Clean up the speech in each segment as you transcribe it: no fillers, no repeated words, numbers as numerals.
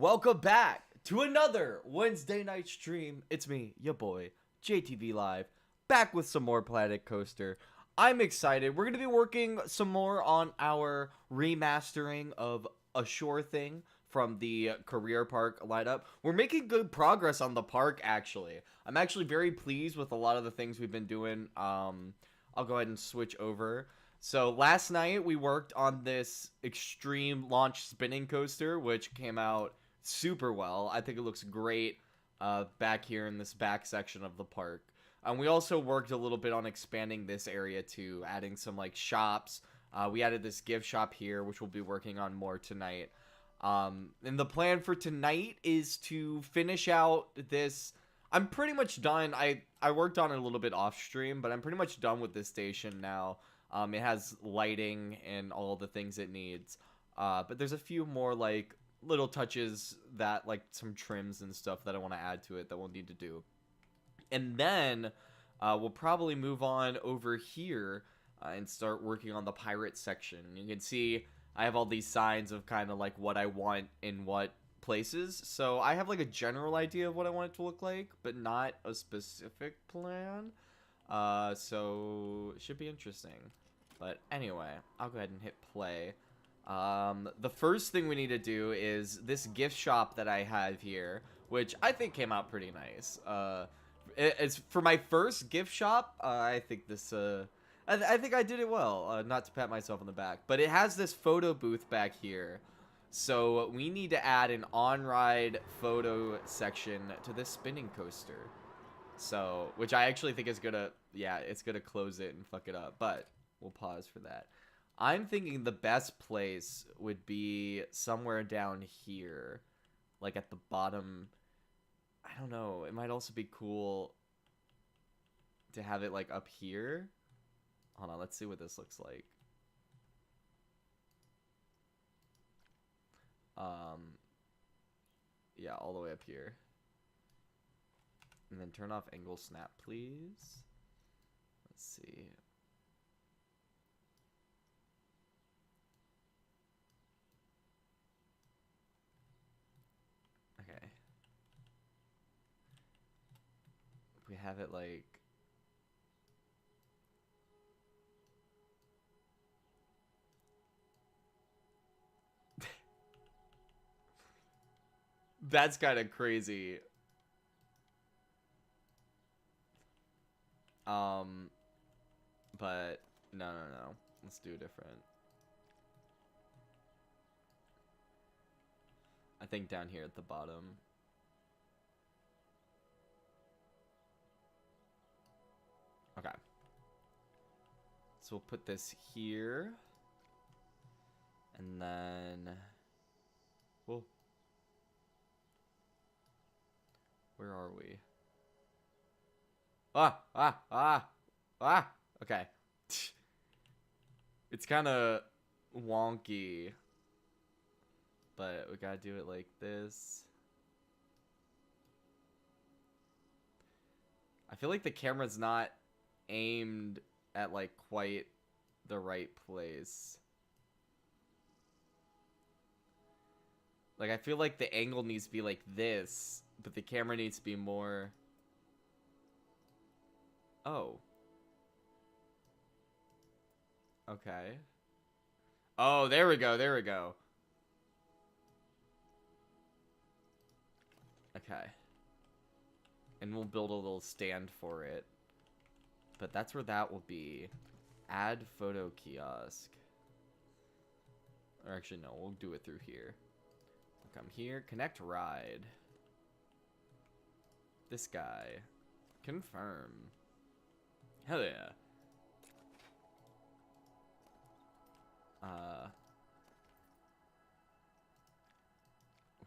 welcome back to another Wednesday night stream. It's me, your boy, JTV Live, back with some more Planet Coaster. I'm excited. We're going to be working some more on our remastering of A Sure Thing from the Career Park lineup. We're making good progress on the park, actually. I'm actually very pleased with a lot of the things we've been doing. I'll go ahead and switch over. So last night we worked on this extreme launch spinning coaster, which came out super well. I think it looks great back here in this back section of the park. We also worked a little bit on expanding this area too, adding some like shops. We added this gift shop here, which we'll be working on more tonight. And the plan for tonight is to finish out this. I'm pretty much done. I worked on it a little bit off stream, but I'm pretty much done with this station now. It has lighting and all the things it needs. But there's a few more like little touches that like some trims and stuff that I want to add to it that we'll need to do. And then we'll probably move on over here and start working on the pirate section. You can see I have all these signs of kind of like what I want in what places. So I have like a general idea of what I want it to look like, but not a specific plan. So it should be interesting. But anyway, I'll go ahead and hit play. The first thing we need to do is this gift shop that I have here, which I think came out pretty nice. It's for my first gift shop. I think this, I think I did it well. Not to pat myself on the back, but it has this photo booth back here. So we need to add an on-ride photo section to this spinning coaster. So, which I actually think is gonna, yeah, it's gonna close it and fuck it up, but we'll pause for that. I'm thinking the best place would be somewhere down here, like at the bottom. I don't know, it might also be cool to have it like up here. Hold on, let's see what this looks like. Yeah, all the way up here. And then turn off angle snap, please. Let's see. Okay. We have it like... That's kind of crazy. But no. Let's do different. I think down here at the bottom. Okay. So we'll put this here. And then... Whoa. Where are we? Okay. It's kind of wonky. But we gotta do it like this. I feel like the camera's not aimed at like quite the right place. Like I feel like the angle needs to be like this, but the camera needs to be more... Oh. Okay. Oh, there we go, there we go. Okay. And we'll build a little stand for it. But that's where that will be. Add photo kiosk. Or actually, no, we'll do it through here. We'll come here. Connect ride. This guy. Confirm. Hell yeah.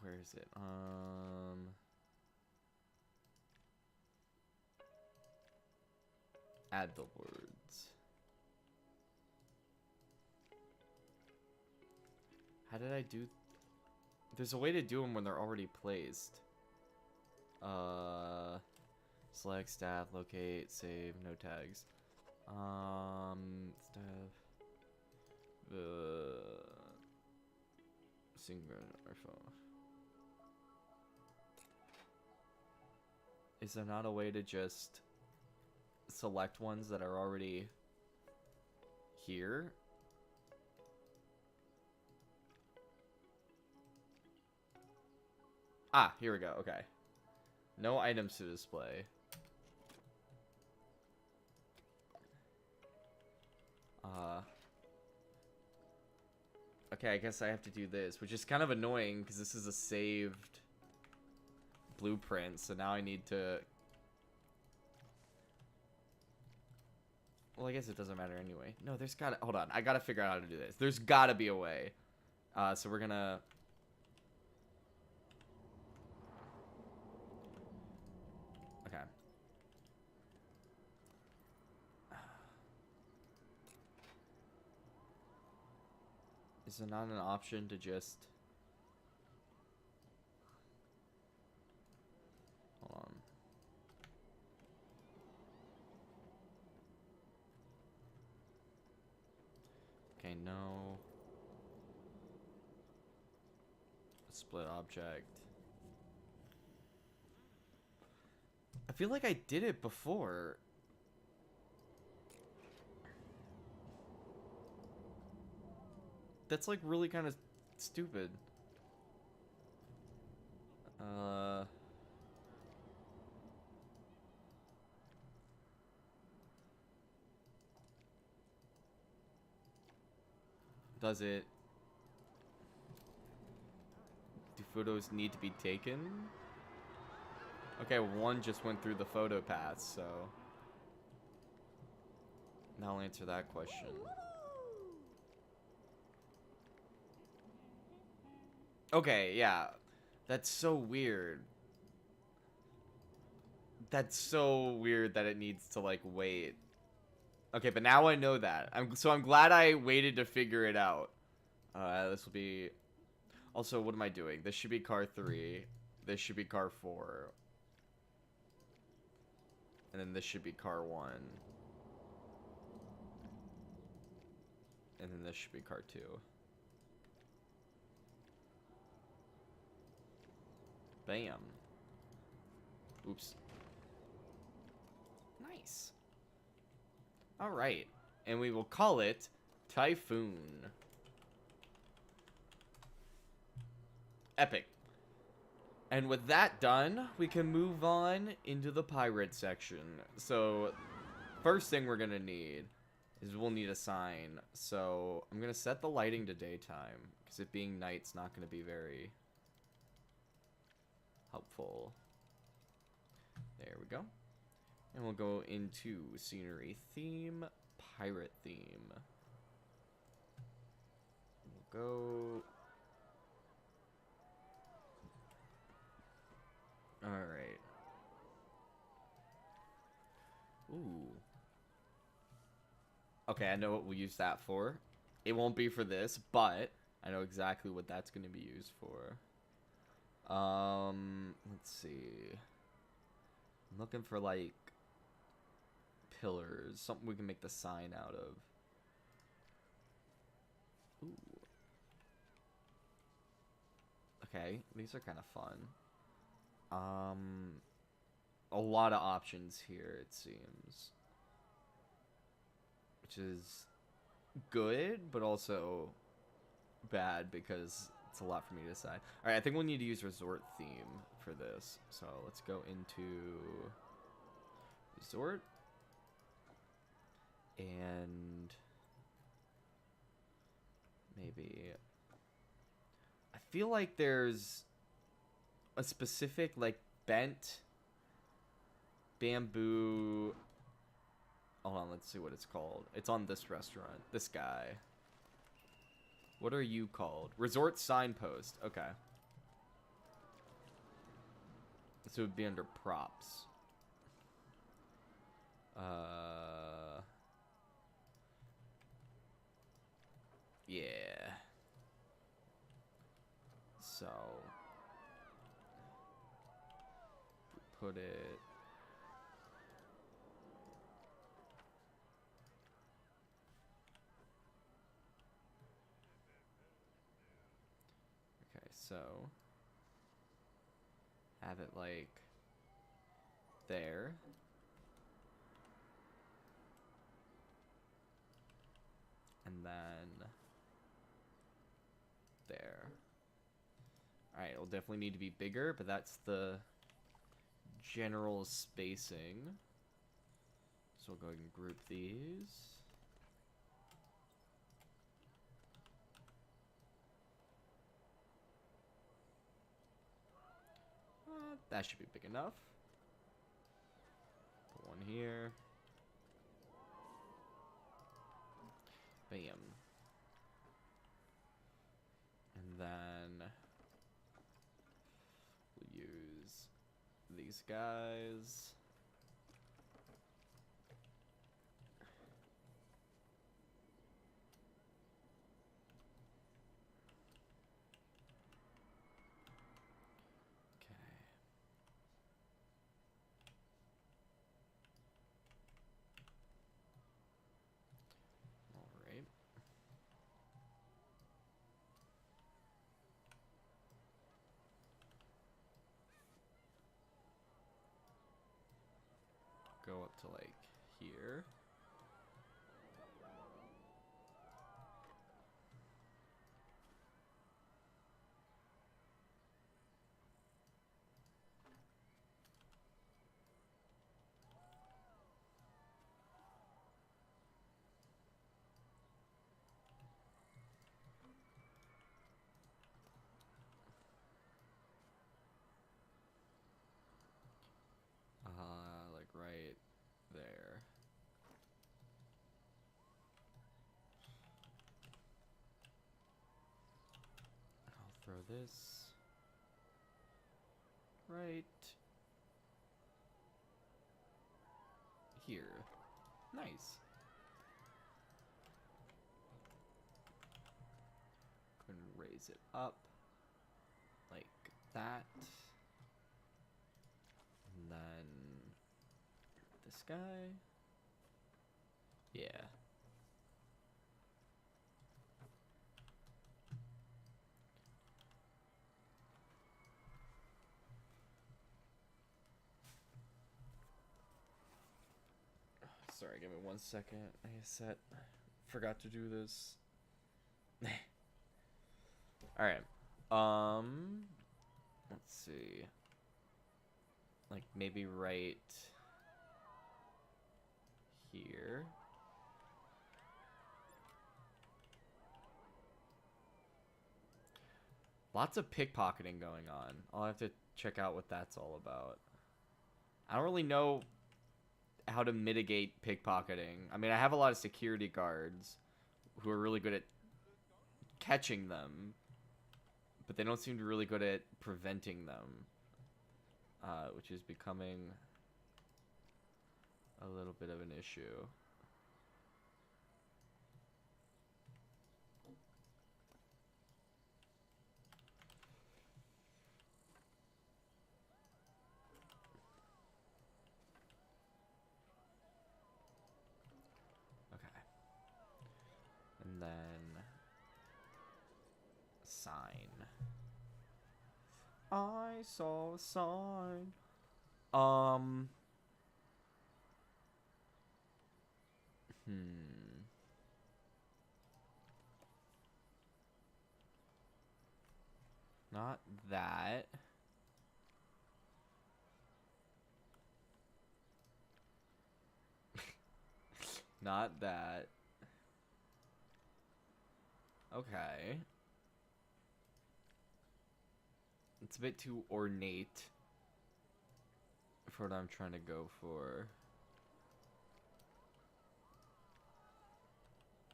Where is it? Add the words. How did I do? There's a way to do them when they're already placed. Select staff, locate, save, no tags. Staff. Synchron or phone. Is there not a way to just select ones that are already here? Ah, here we go. Okay. No items to display. Okay, I guess I have to do this, which is kind of annoying because this is a saved blueprint, so now I need to... Well, I guess it doesn't matter anyway. No, there's gotta... Hold on, I gotta figure out how to do this. There's gotta be a way. So we're gonna... Okay. Is there not an option to just... Hold on. Okay, no. Split object. I feel like I did it before. That's like really kind of stupid. Does it? Do photos need to be taken? Okay, one just went through the photo path, so now I'll answer that question. Okay, yeah. That's so weird. That's so weird that it needs to, like, wait. Okay, but now I know that. I'm glad I waited to figure it out. This will be... Also, what am I doing? This should be car 3. This should be car 4. And then this should be car 1. And then this should be car 2. Bam. Oops. Nice. Alright. And we will call it Typhoon. Epic. And with that done, we can move on into the pirate section. So, first thing we're going to need is we'll need a sign. So, I'm going to set the lighting to daytime, because it being night's not going to be very helpful. There we go. And we'll go into scenery theme, pirate theme. We'll go... Alright. Ooh. Okay, I know what we'll use that for. It won't be for this, but I know exactly what that's going to be used for. Let's see. I'm looking for, like, pillars. Something we can make the sign out of. Ooh. Okay, these are kind of fun. A lot of options here, it seems. Which is good, but also bad because it's a lot for me to decide. Alright, I think we'll need to use resort theme for this. So let's go into resort. And maybe... I feel like there's a specific, like, bent bamboo... Hold on, let's see what it's called. It's on this restaurant. This guy. What are you called? Resort signpost. Okay. So it would be under props. Yeah. So... put it... Okay, so... have it like... there. And then there. Alright, it'll definitely need to be bigger, but that's the general spacing. So we'll go ahead and group these. That should be big enough. Put one here. Bam. And then we'll use these guys. Go up to like here. Like right there. I'll throw this right here. Nice. Go and raise it up like that. And then this guy. Yeah. Sorry, give me 1 second. Forgot to do this. Alright. Let's see. Like maybe right here. Lots of pickpocketing going on. I'll have to check out what that's all about. I don't really know how to mitigate pickpocketing. I mean, I have a lot of security guards who are really good at catching them, but they don't seem to be really good at preventing them, which is becoming a little bit of an issue. And then sign. I saw a sign. Not that. Not that. Okay. It's a bit too ornate for what I'm trying to go for.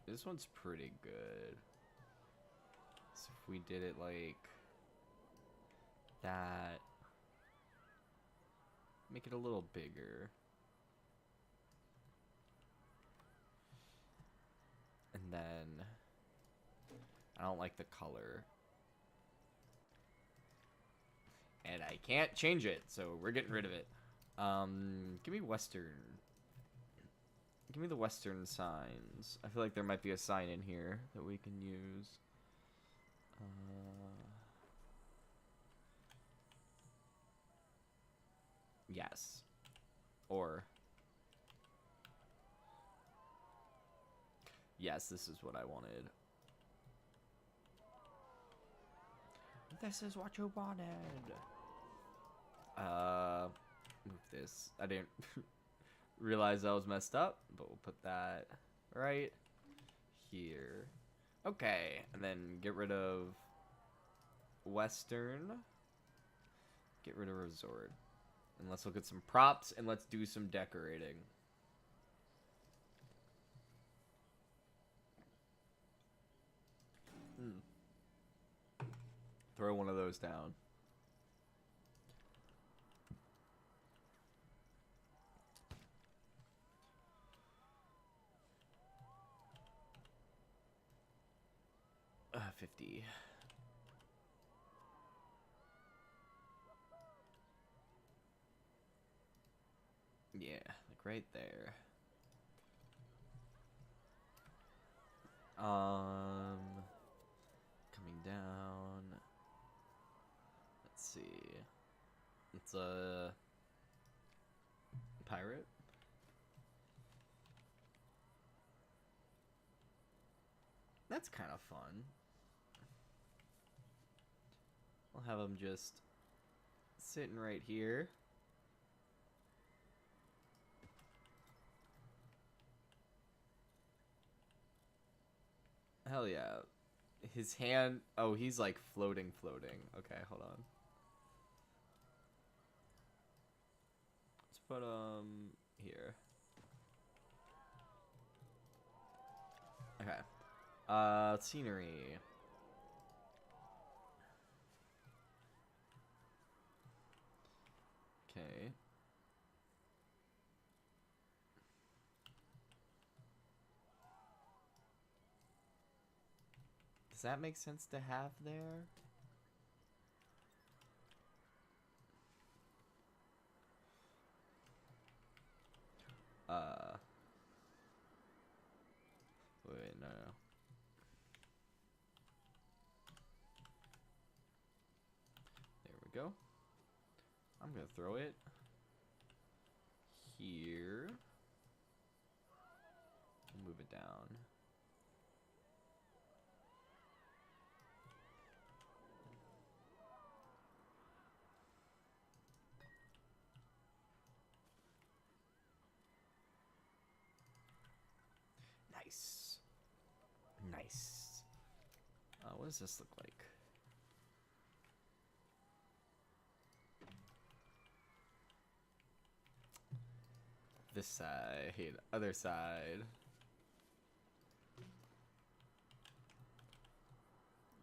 This one's pretty good. So if we did it like that, make it a little bigger. And then I don't like the color. And I can't change it, so we're getting rid of it. Give me Western. Give me the Western signs. I feel like there might be a sign in here that we can use. Yes. Or... Yes, this is what I wanted. This is what you wanted. Move this. I didn't realize that was messed up, but we'll put that right here. Okay, and then get rid of Western. Get rid of Resort. And let's look at some props and let's do some decorating. Throw one of those down. $50. Yeah, like right there. Coming down. Let's see. It's a pirate. That's kind of fun. We'll have him just sitting right here. Hell yeah. His hand... Oh, he's like floating. Okay, hold on. Let's put here. Okay. Scenery. Okay. Does that make sense to have there? Wait, no. There we go. I'm gonna throw it here. Move it down. Nice. Nice. What does this look like? This side, other side.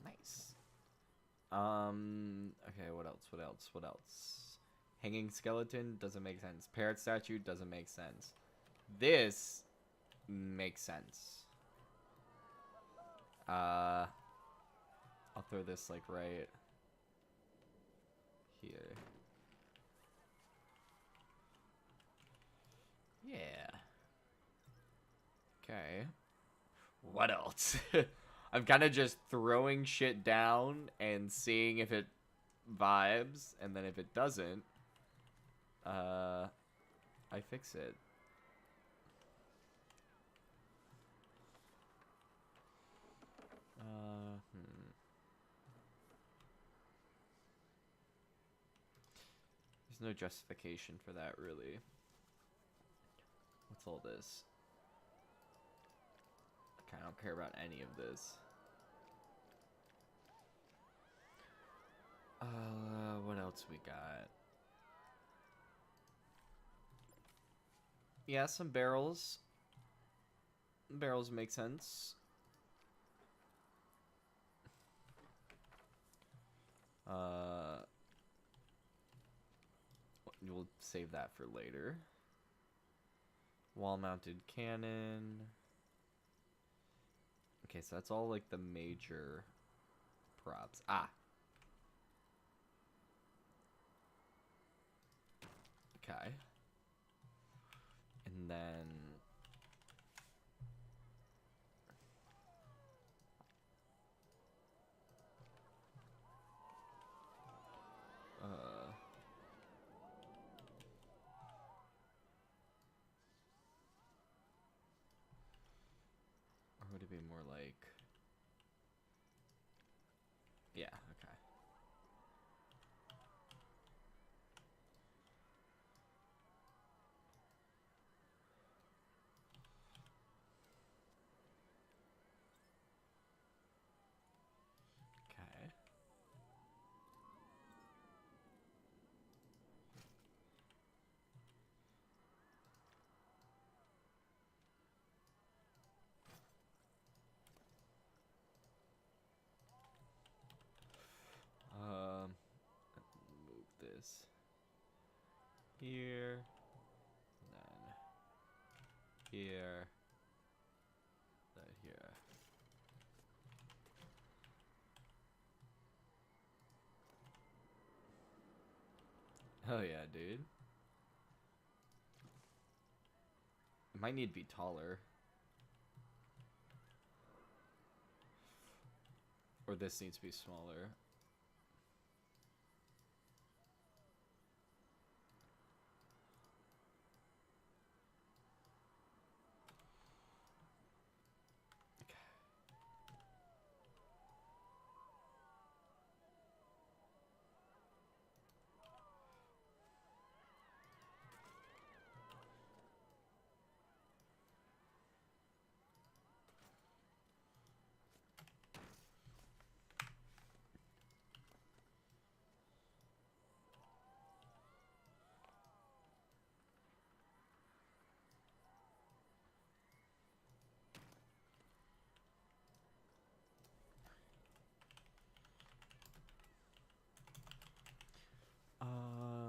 Nice. Okay, what else? Hanging skeleton doesn't make sense. Parrot statue doesn't make sense. This makes sense. I'll throw this like right here. Yeah. Okay. What else? I'm kind of just throwing shit down and seeing if it vibes, and then if it doesn't, I fix it. There's no justification for that, really. What's all this? Okay, I don't care about any of this. What else we got? Yeah, some barrels. Barrels make sense. We'll save that for later. Wall-mounted cannon. Okay, so that's all like the major props. Okay. And then this here, and then here, then here. Oh yeah, dude. It might need to be taller. Or this needs to be smaller.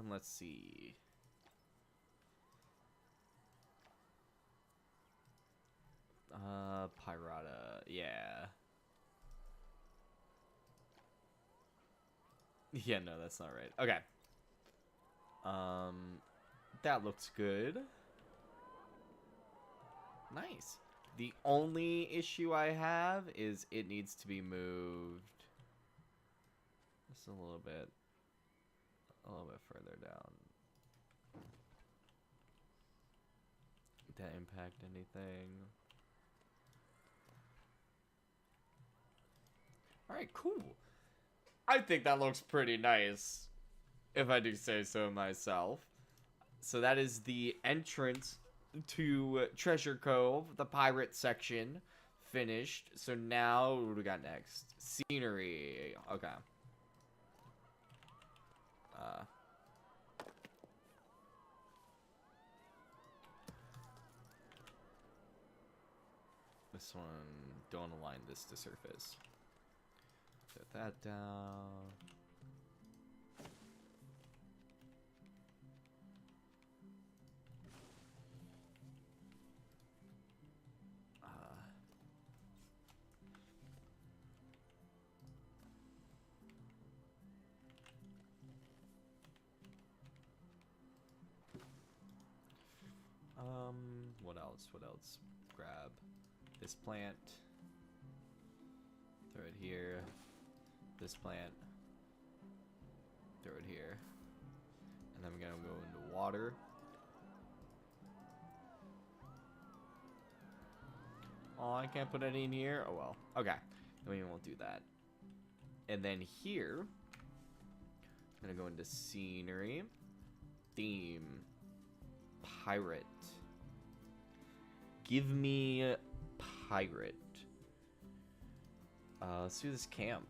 Let's see. Pirata, yeah. Yeah, no, that's not right. Okay. That looks good. Nice. The only issue I have is it needs to be moved just a little bit further down. Did that impact anything? Alright, cool. I think that looks pretty nice, if I do say so myself. So that is the entrance to Treasure Cove, the pirate section, finished. So now, what do we got next? Scenery. Okay. This one, don't align this to surface. Set that down. What else? What else? Grab this plant. Throw it here. This plant. Throw it here. And then we're gonna go into water. Oh, I can't put any in here? Oh well. Okay. Then we won't do that. And then here, I'm gonna go into scenery. Theme. Pirate. Give me pirate. Let's do this camp.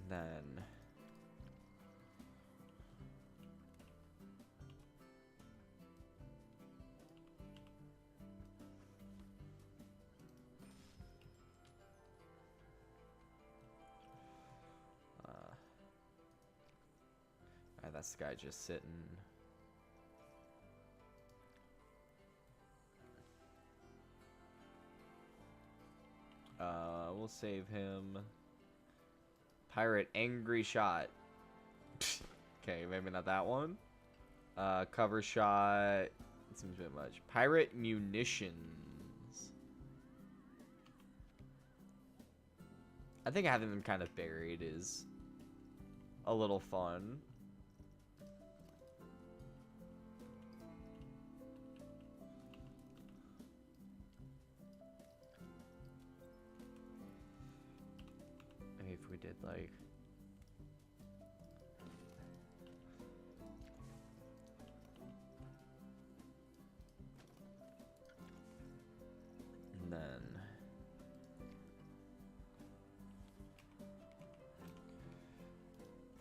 Then alright, that's the guy just sitting. We'll save him. Pirate angry shot. Okay, maybe not that one. Cover shot. It seems a bit much. Pirate munitions. I think having them kind of buried is a little fun. Maybe if we did like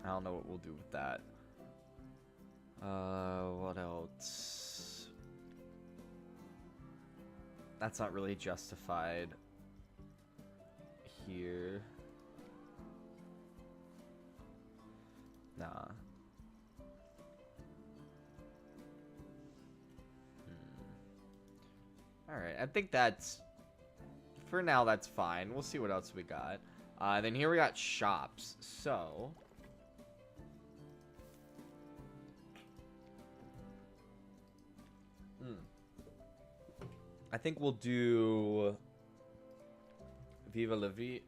I don't know what we'll do with that. What else? That's not really justified here. Nah. Alright, I think that's... For now, that's fine. We'll see what else we got. Then here we got shops. So... I think we'll do... Viva la vie.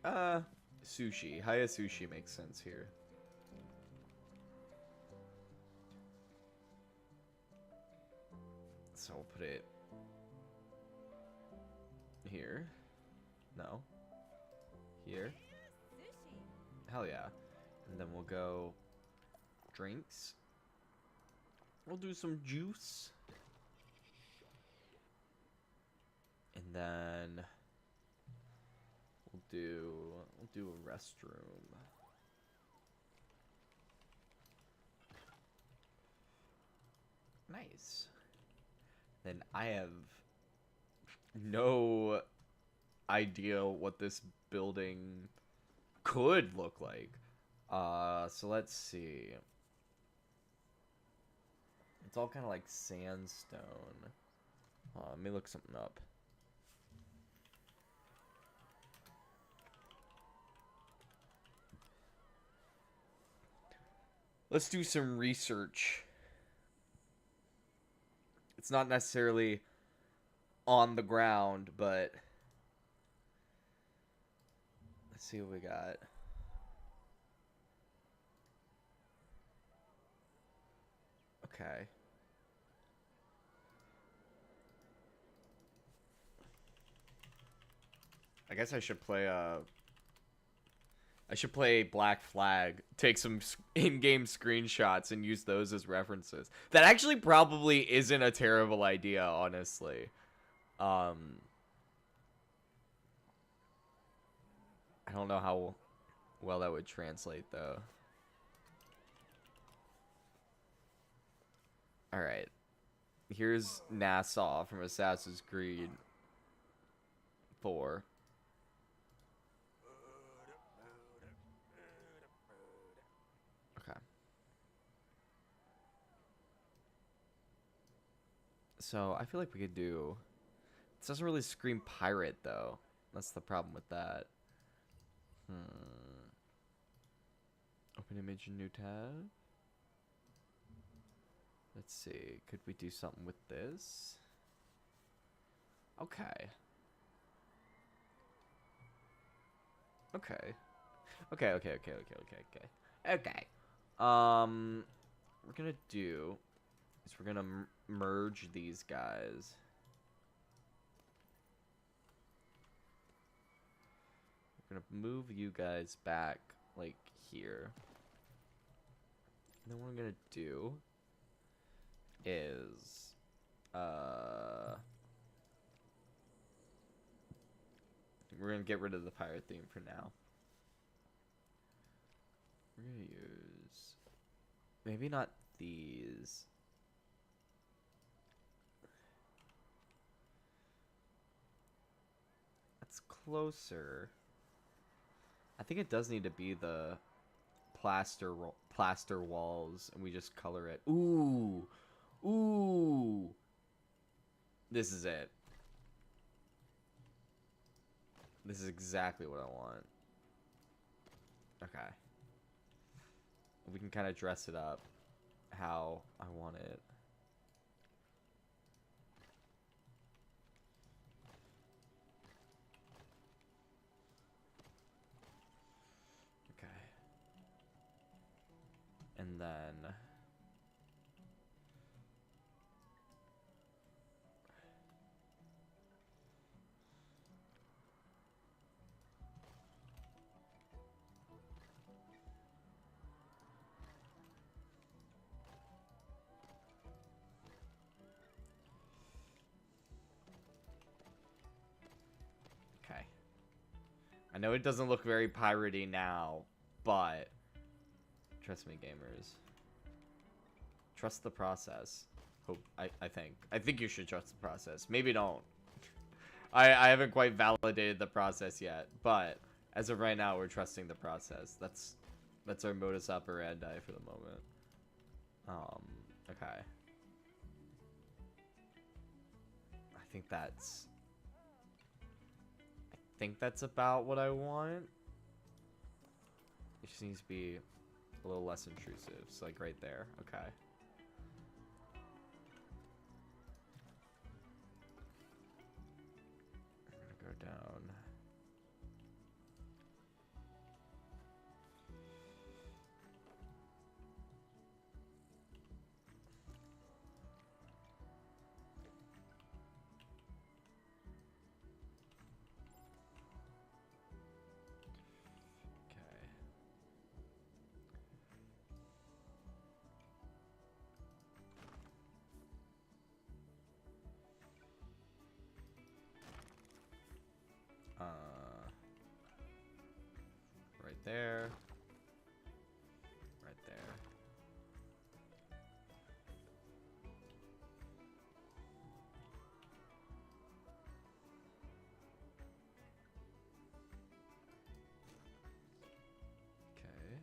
Sushi. Haya sushi makes sense here. So we'll put it... here. No. Here. Hell yeah. And then we'll go... drinks. We'll do some juice. And then we'll do a restroom. Nice. Then I have no idea what this building could look like. So let's see. It's all kind of like sandstone. Let me look something up. Let's do some research. It's not necessarily on the ground, but let's see what we got. Okay. I guess I should play Black Flag, take some in-game screenshots, and use those as references. That actually probably isn't a terrible idea, honestly. I don't know how well that would translate, though. Alright. Here's Nassau from Assassin's Creed 4. So, I feel like we could do... This doesn't really scream pirate, though. That's the problem with that. Open image, new tab. Let's see. Could we do something with this? Okay. Okay. Okay. We're gonna do... is we're gonna merge these guys. We're gonna move you guys back, like, here. And then what I'm gonna do is, we're gonna get rid of the pirate theme for now. We're gonna use, maybe not these. That's closer. I think it does need to be the plaster walls, and we just color it. Ooh, ooh. This is it. This is exactly what I want. Okay. We can kind of dress it up how I want it. And then okay. I know it doesn't look very piratey now, but Trust me, gamers. Trust the process. I think you should trust the process. Maybe don't. I haven't quite validated the process yet, but as of right now, we're trusting the process. That's our modus operandi for the moment. Okay. I think that's about what I want. It just needs to be a little less intrusive. So like right there. Okay. I'm gonna go down. Right there. Right there. Okay.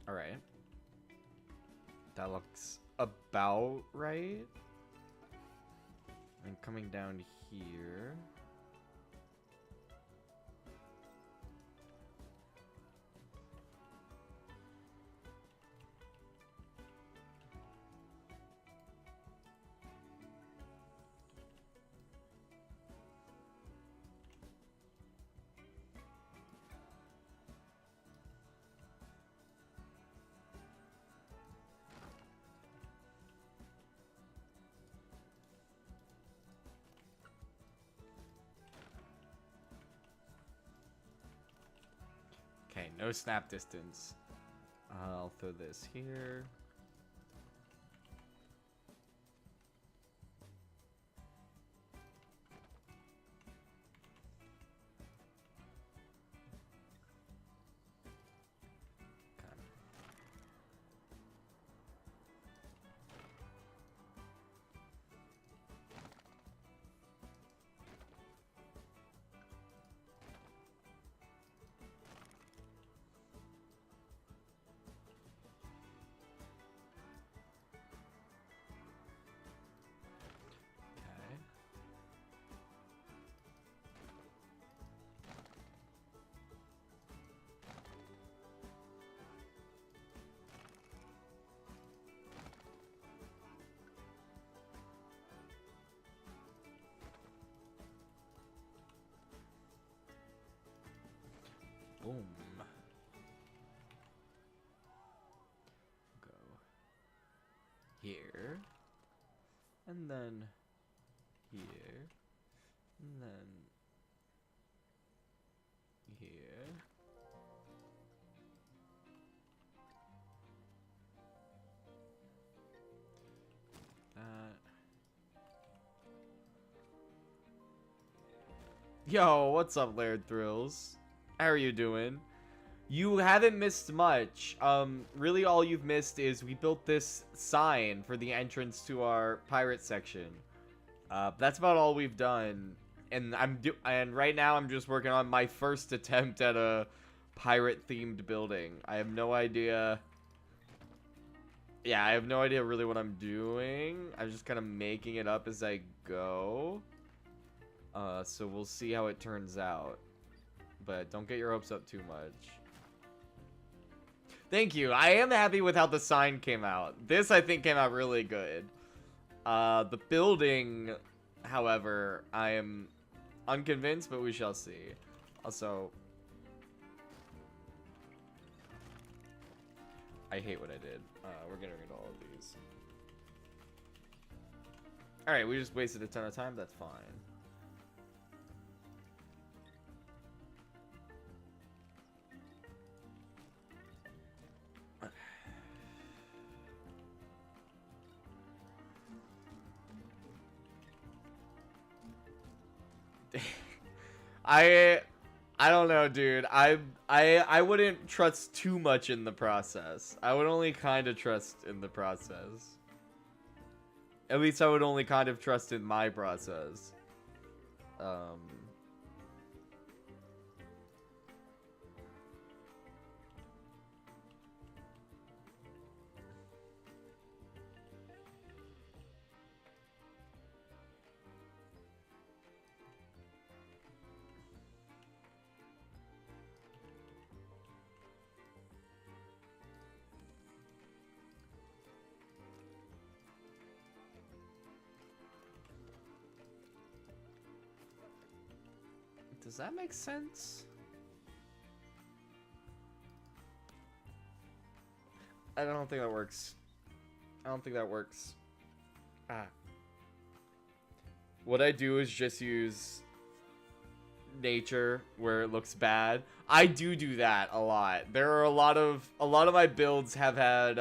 All right. That looks about right. And coming down here. Okay, no snap distance. I'll throw this here. Boom. Go here. And then here. And then here. Yo, what's up, Laird Thrills? How are you doing? You haven't missed much. Really all you've missed is we built this sign for the entrance to our pirate section. That's about all we've done. And right now I'm just working on my first attempt at a pirate themed building. I have no idea. Yeah, I have no idea really what I'm doing. I'm just kind of making it up as I go. So we'll see how it turns out. But don't get your hopes up too much. Thank you. I am happy with how the sign came out. This, I think, came out really good. The building, however, I am unconvinced, but we shall see. Also, I hate what I did. We're getting rid of all of these. Alright, we just wasted a ton of time. That's fine. I don't know, dude. I wouldn't trust too much in the process. I would only kind of trust in the process. At least I would only kind of trust in my process. Does that make sense? I don't think that works. I don't think that works. Ah. What I do is just use nature where it looks bad. I do that a lot. There are a lot of my builds have had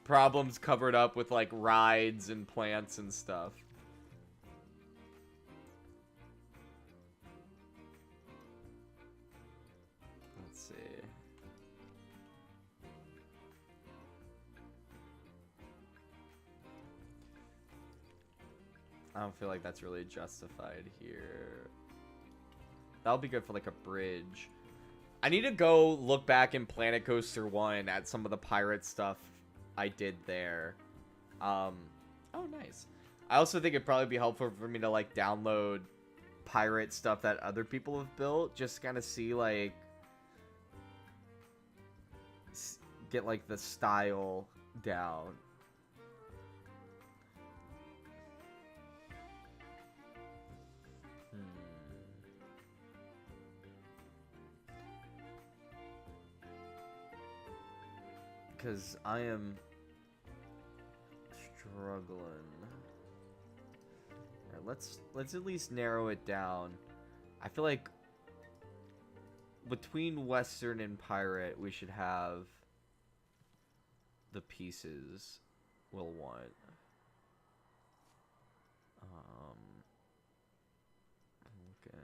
problems covered up with like rides and plants and stuff. Let's see. I don't feel like that's really justified here. That'll be good for like a bridge. I need to go look back in Planet Coaster 1 at some of the pirate stuff I did there. Oh, nice. I also think it'd probably be helpful for me to like download pirate stuff that other people have built, just kind of see like get like the style down. Because I am struggling. Alright, let's at least narrow it down. I feel like between Western and Pirate, we should have the pieces we'll want. Okay.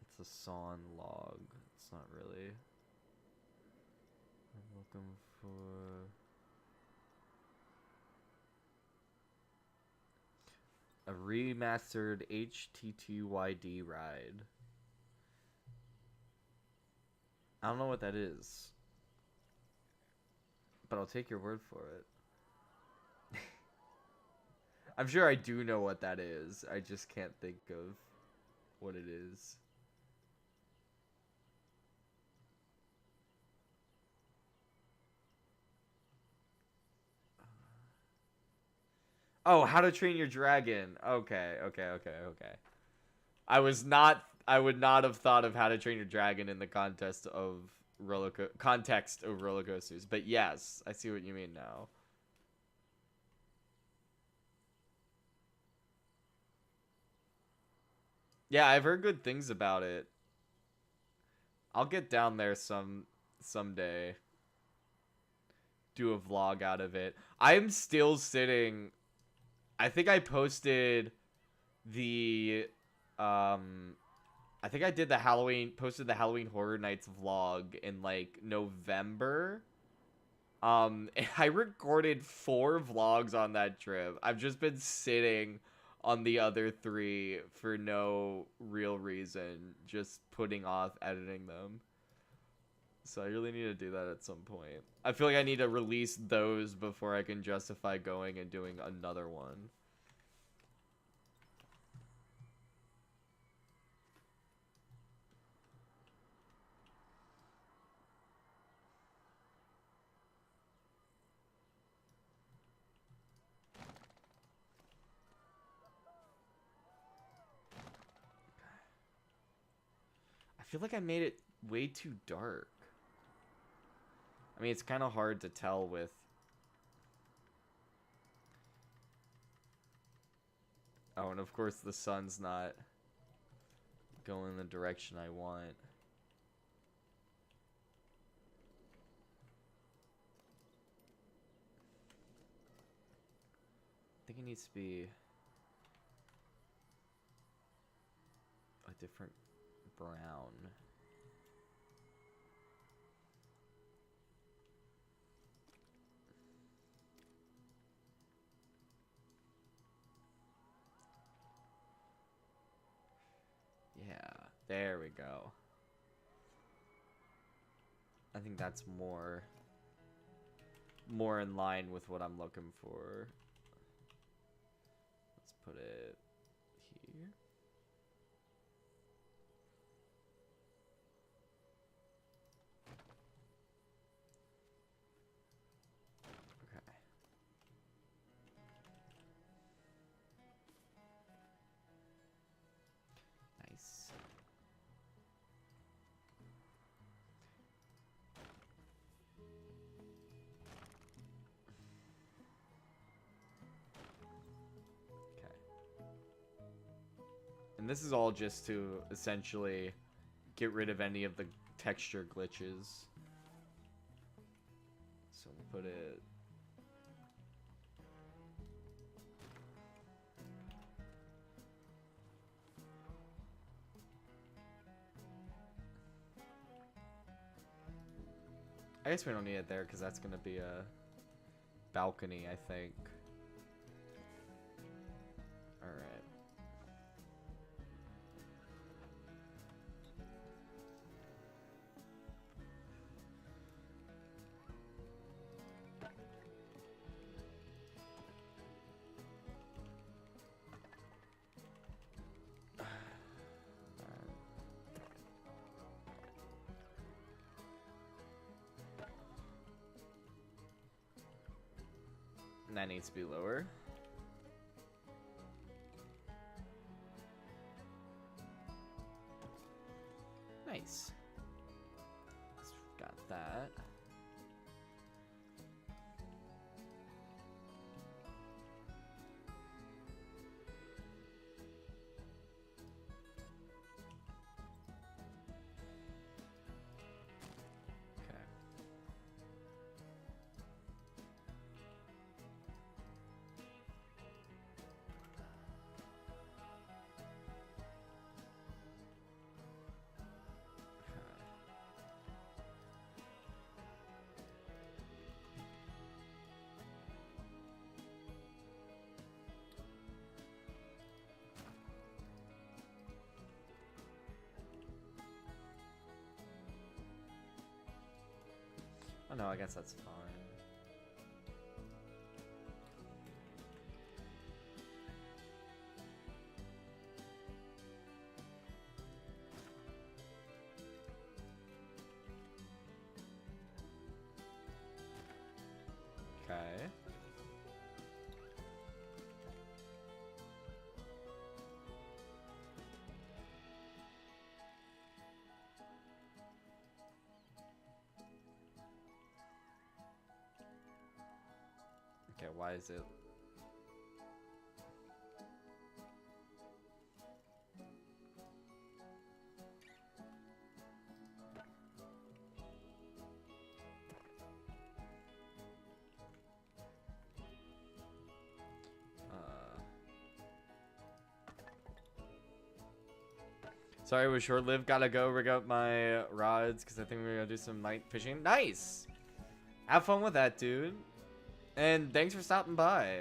It's a sawn log. It's not really. I'm looking for a remastered HTTYD ride. I don't know what that is, but I'll take your word for it. I'm sure I do know what that is. I just can't think of what it is. Oh, How to Train Your Dragon. Okay. I would not have thought of How to Train Your Dragon in the context of roller coasters, but yes, I see what you mean now. Yeah, I've heard good things about it. I'll get down there someday. Do a vlog out of it. I'm still sitting. I think I posted the I think I did posted the Halloween Horror Nights vlog in like November. And I recorded 4 vlogs on that trip. I've just been sitting on the other 3 for no real reason, just putting off editing them. So I really need to do that at some point. I feel like I need to release those before I can justify going and doing another one. I feel like I made it way too dark. I mean, it's kind of hard to tell with Oh, and of course the sun's not going the direction I want. I think it needs to be a different brown. Yeah, there we go. I think that's more in line with what I'm looking for. Let's put it here. Okay. Nice. Okay. And this is all just to essentially get rid of any of the texture glitches. So we'll put it... I guess we don't need it there because that's going to be a balcony, I think. Alright. And that needs to be lower. Nice. Got that. Okay. Oh no, I guess that's fine. Okay. Okay, why is it? Sorry, it was short-lived. Gotta go rig up my rods because I think we're gonna do some night fishing. Nice! Have fun with that, dude. And thanks for stopping by.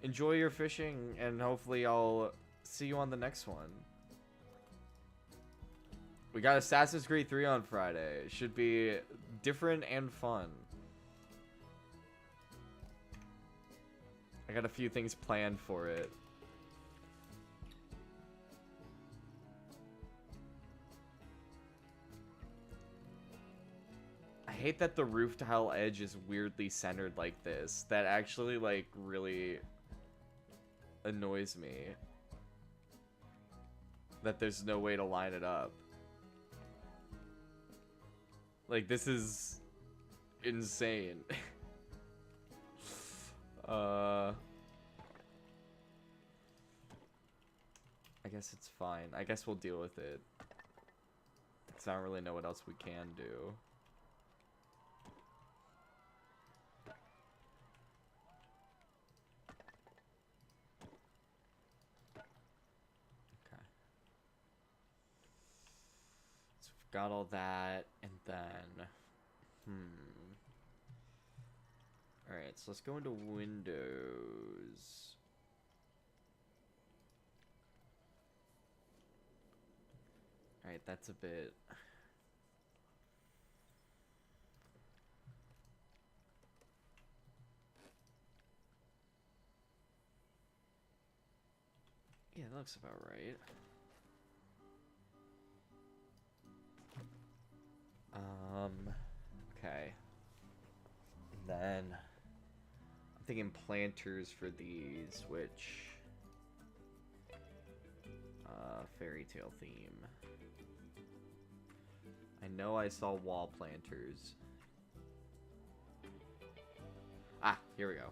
Enjoy your fishing, and hopefully I'll see you on the next one. We got Assassin's Creed 3 on Friday. Should be different and fun. I got a few things planned for it. I hate that the roof tile edge is weirdly centered like this. That actually, like, really annoys me. That there's no way to line it up. Like, this is insane. I guess it's fine. I guess we'll deal with it. Because I don't really know what else we can do. Okay. So we've got all that, and then... Alright, so let's go into Windows. Alright, that's a bit... Yeah, that looks about right. Okay. Then I'm thinking planters for these, which fairy tale theme. I know I saw wall planters. Ah, here we go.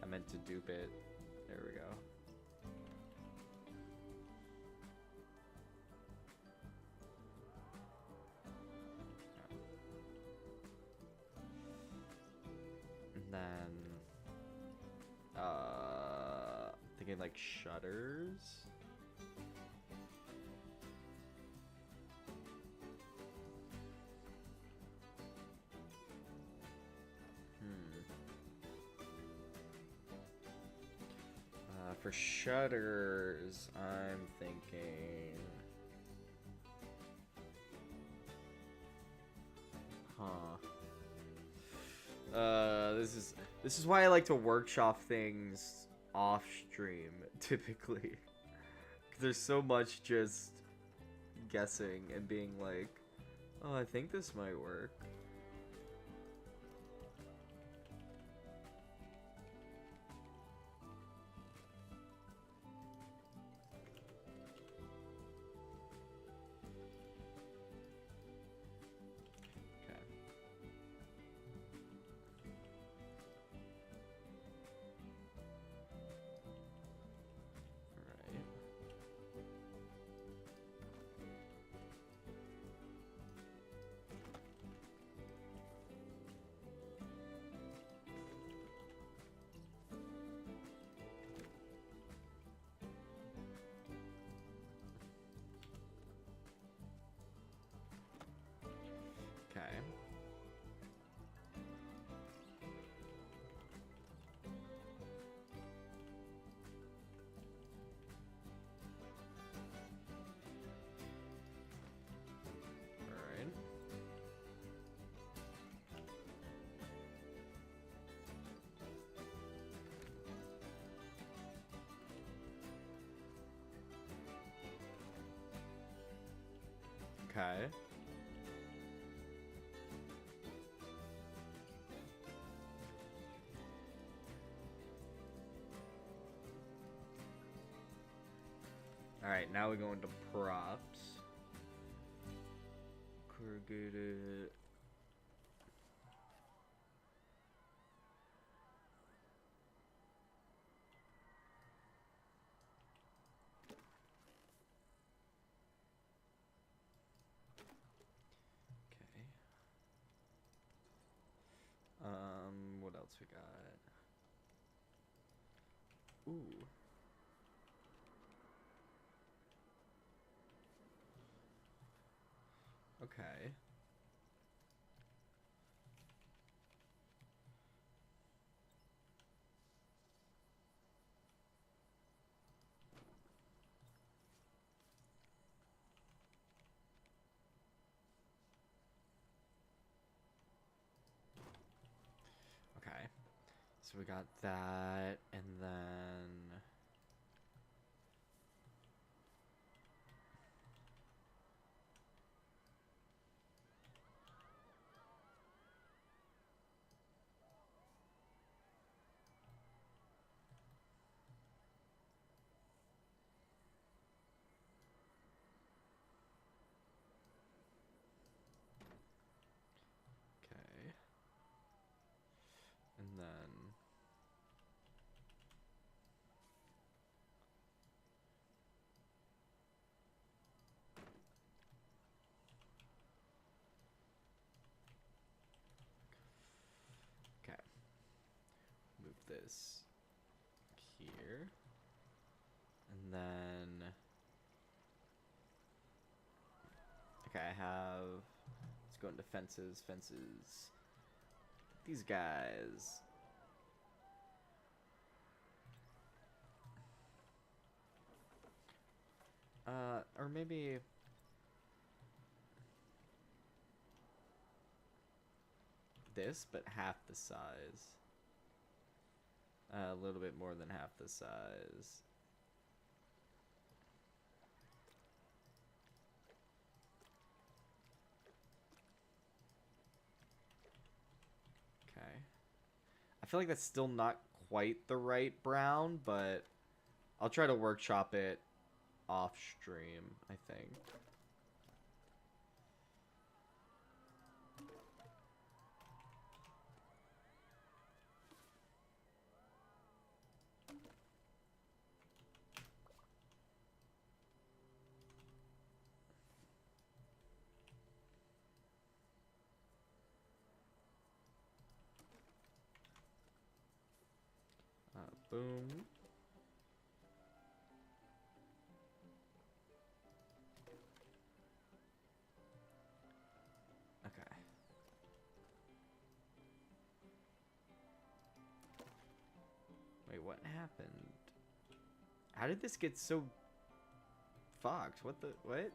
I meant to dupe it. There we go. And then, thinking like shutters. For shutters, I'm thinking... This is why I like to workshop things off stream, typically. 'Cause there's so much just guessing and being like, oh, I think this might work. Okay. Alright. Okay. Alright, now we go into props. Corrugated. Okay. What else we got? Ooh. Okay. Okay. So we got that, and then... this here. And then... Okay, I have... Let's go into fences. These guys. Or maybe... this, but half the size. A little bit more than half the size. Okay. I feel like that's still not quite the right brown, but I'll try to workshop it off stream, I think. Boom. Okay. Wait, what happened? How did this get so fucked? What the... what?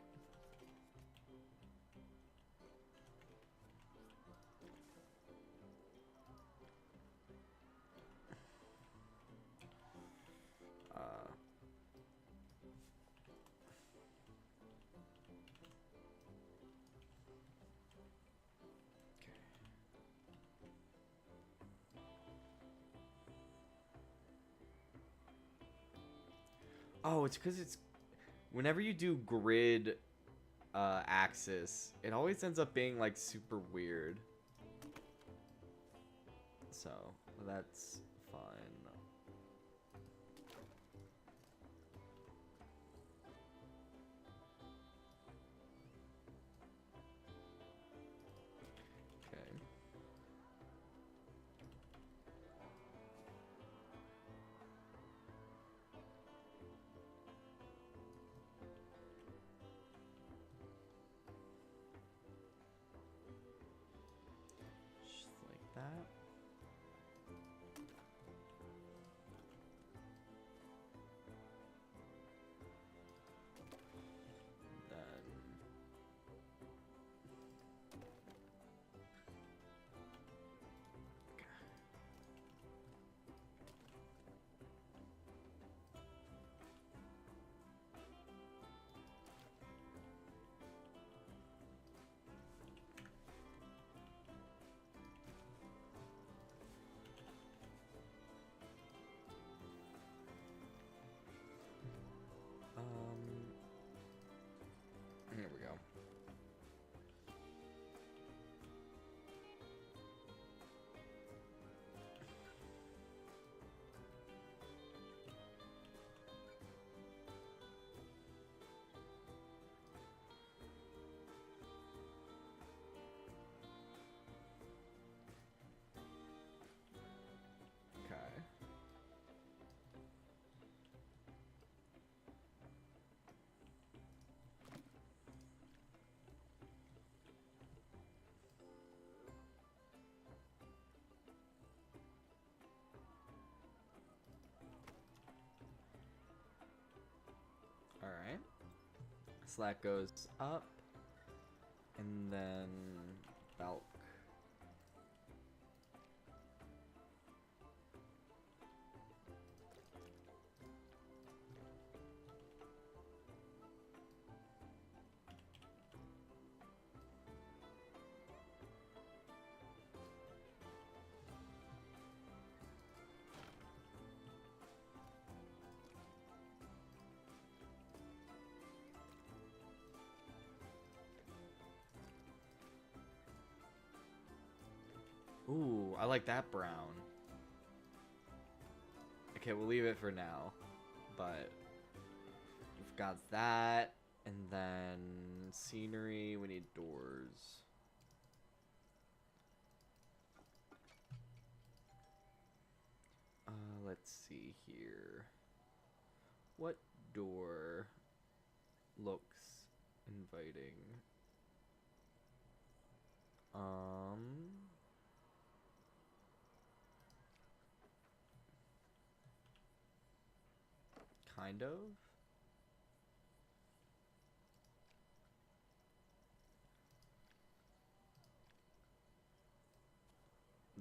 Oh, it's because it's... whenever you do grid axis, it always ends up being, like, super weird. So, that's fine. Okay. Just like that. Here we go. Okay. Alright. So that goes up. And then Balk. Ooh, I like that brown. Okay, we'll leave it for now. But we've got that, and then scenery, we need doors. let's see here. What door looks inviting? Kind of.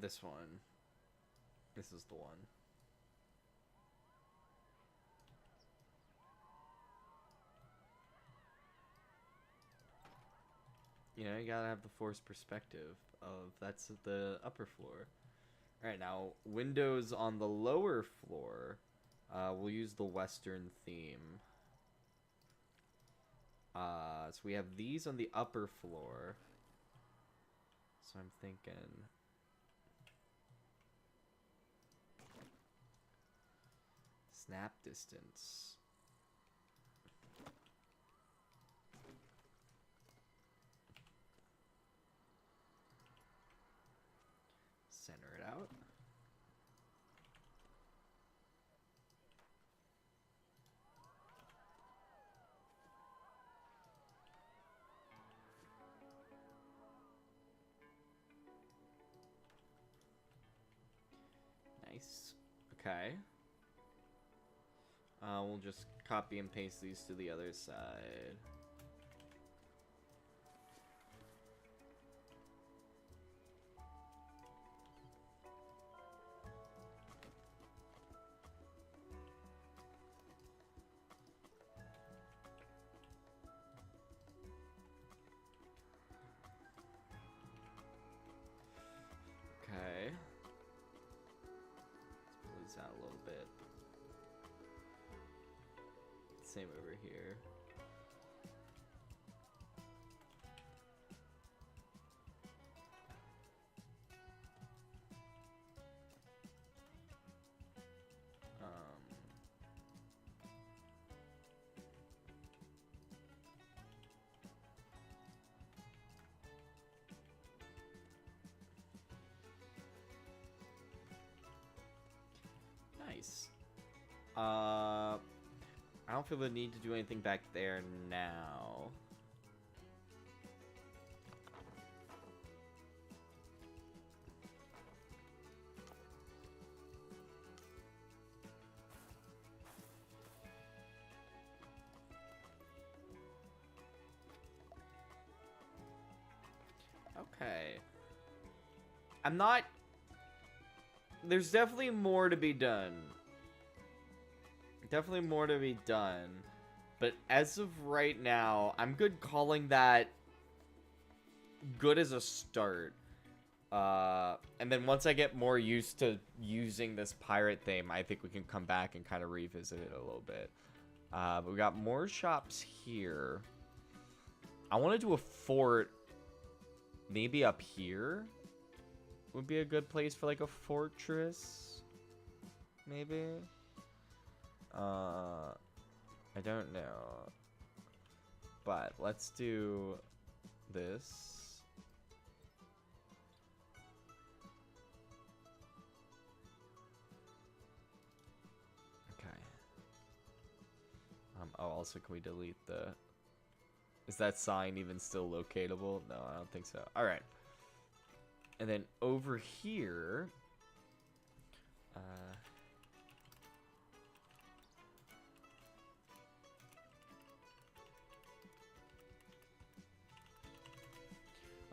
This one. This is the one. You know, you gotta have the forced perspective of that's the upper floor. Alright, now, windows on the lower floor. We'll use the Western theme. So we have these on the upper floor. So I'm thinking... snap distance. Center it out. Nice. Okay. We'll just copy and paste these to the other side. Okay. Let's pull these out a little bit. Same over here. Nice. I don't feel the need to do anything back there now. Okay. I'm not... There's definitely more to be done. Definitely more to be done. But as of right now, I'm good calling that good as a start. And then once I get more used to using this pirate theme, I think we can come back and kind of revisit it a little bit. But we got more shops here. I want to do a fort maybe up here. Would be a good place for like a fortress. Maybe. I don't know. But let's do this. Okay. Oh, also, can we delete the... Is that sign even still locatable? No, I don't think so. Alright. And then over here...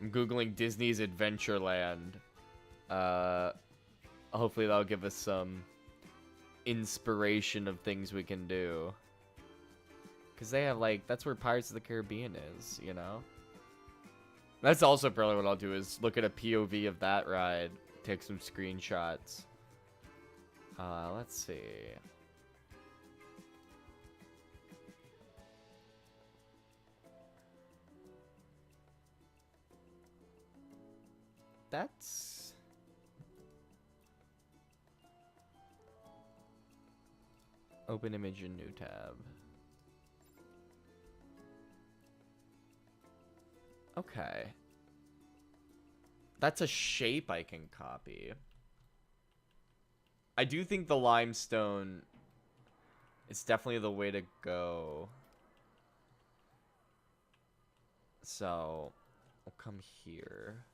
I'm Googling Disney's Adventureland. Hopefully that'll give us some inspiration of things we can do. Because they have, like, that's where Pirates of the Caribbean is, you know? That's also probably what I'll do, is look at a POV of that ride. Take some screenshots. Let's see. That's... Open image in new tab. Okay. That's a shape I can copy. I do think the limestone is definitely the way to go. So, we'll come here.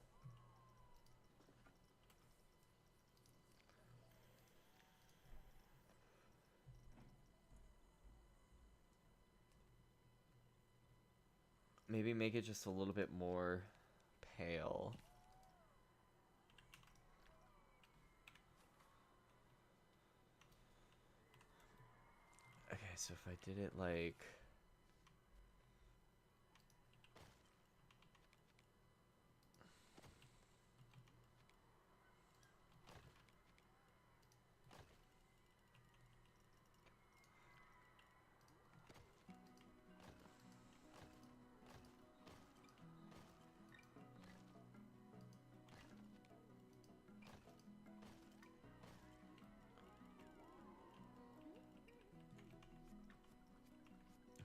Maybe make it just a little bit more pale. Okay, so if I did it like...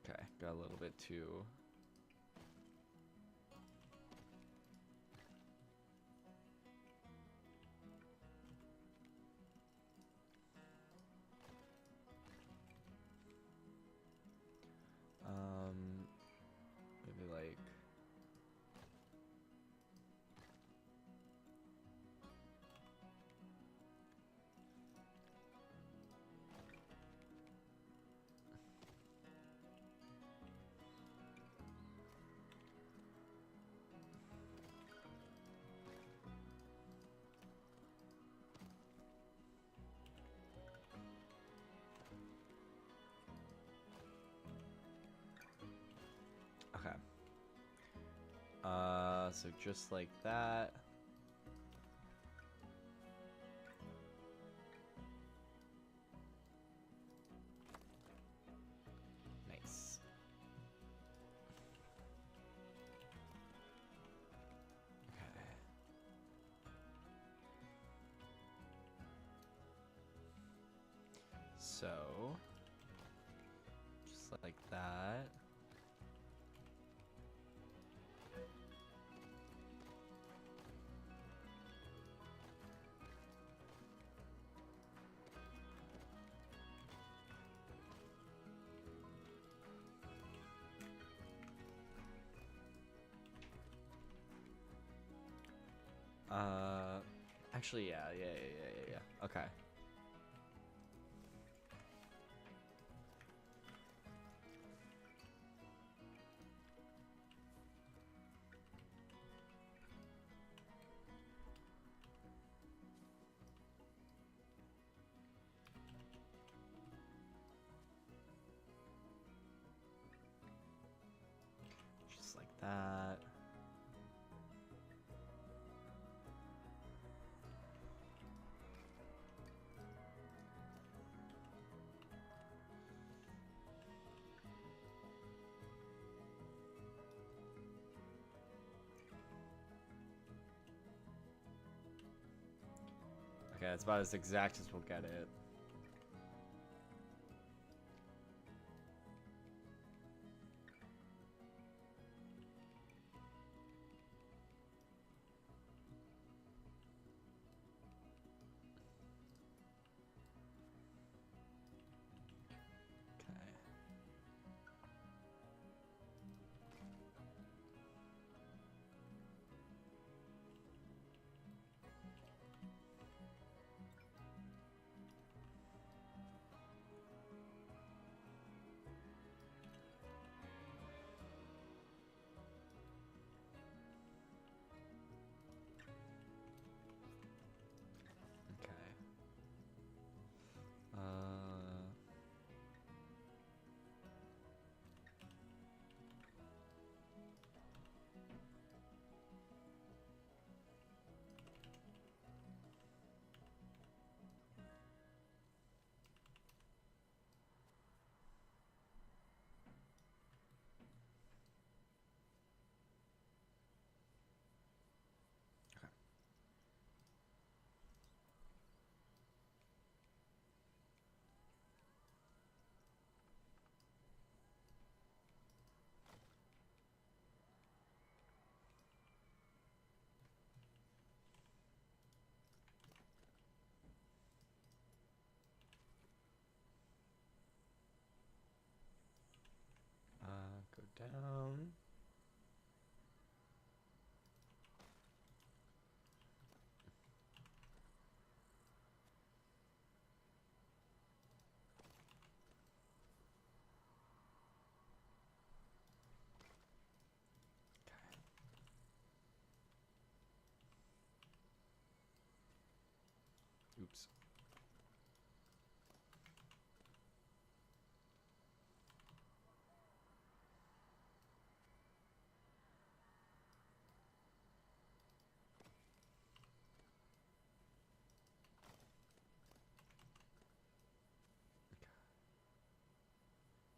Okay, got a little bit too... maybe like... Okay. So just like that. Nice. Okay. So, just like that. Actually, yeah. Okay. Just like that. Okay, that's about as exact as we'll get it. Okay. Down. Oops.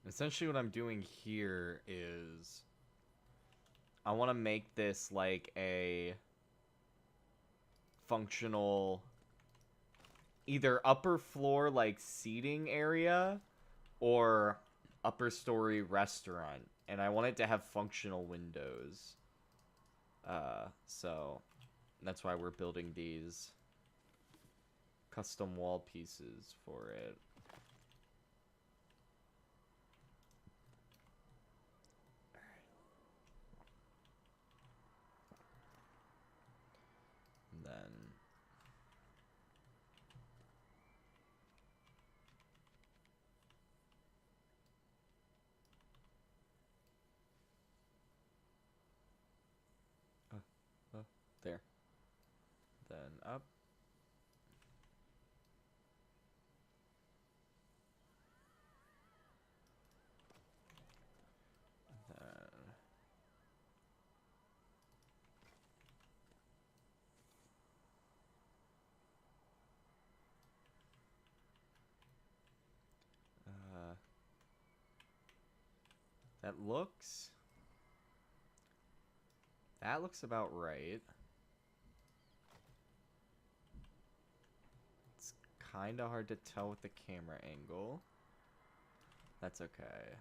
Essentially what I'm doing here is I want to make this like a functional either upper floor like seating area or upper story restaurant, and I want it to have functional windows. So that's why we're building these custom wall pieces for it. And then there. Then up. That looks about right. It's kind of hard to tell with the camera angle. That's okay.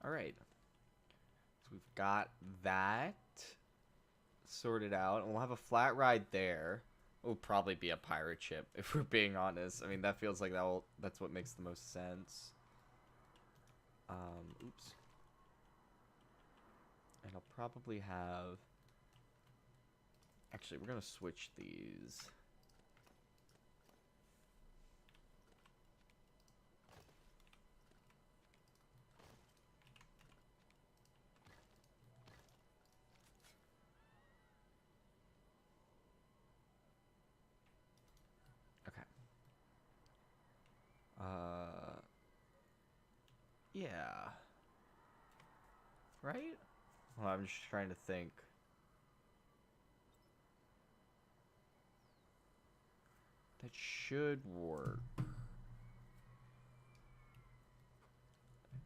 Alright. So we've got that sorted out. And we'll have a flat ride there. It'll probably be a pirate ship, if we're being honest. I mean, that feels like that's what makes the most sense. Oops. And I'll probably have... Actually, we're going to switch these. Okay. Yeah. Right? Well, I'm just trying to think. That should work.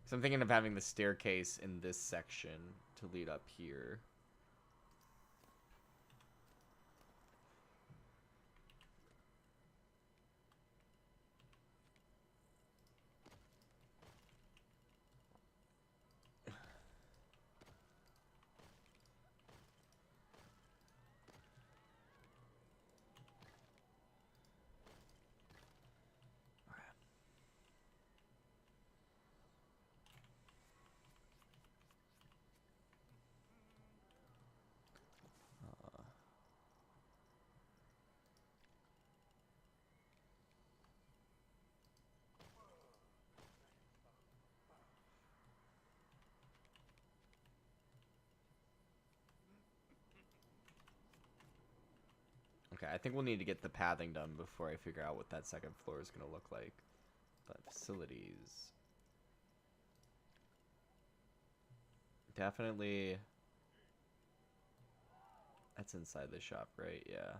So I'm thinking of having the staircase in this section to lead up here. Okay, I think we'll need to get the pathing done before I figure out what that second floor is going to look like. But facilities... Definitely... That's inside the shop, right? Yeah.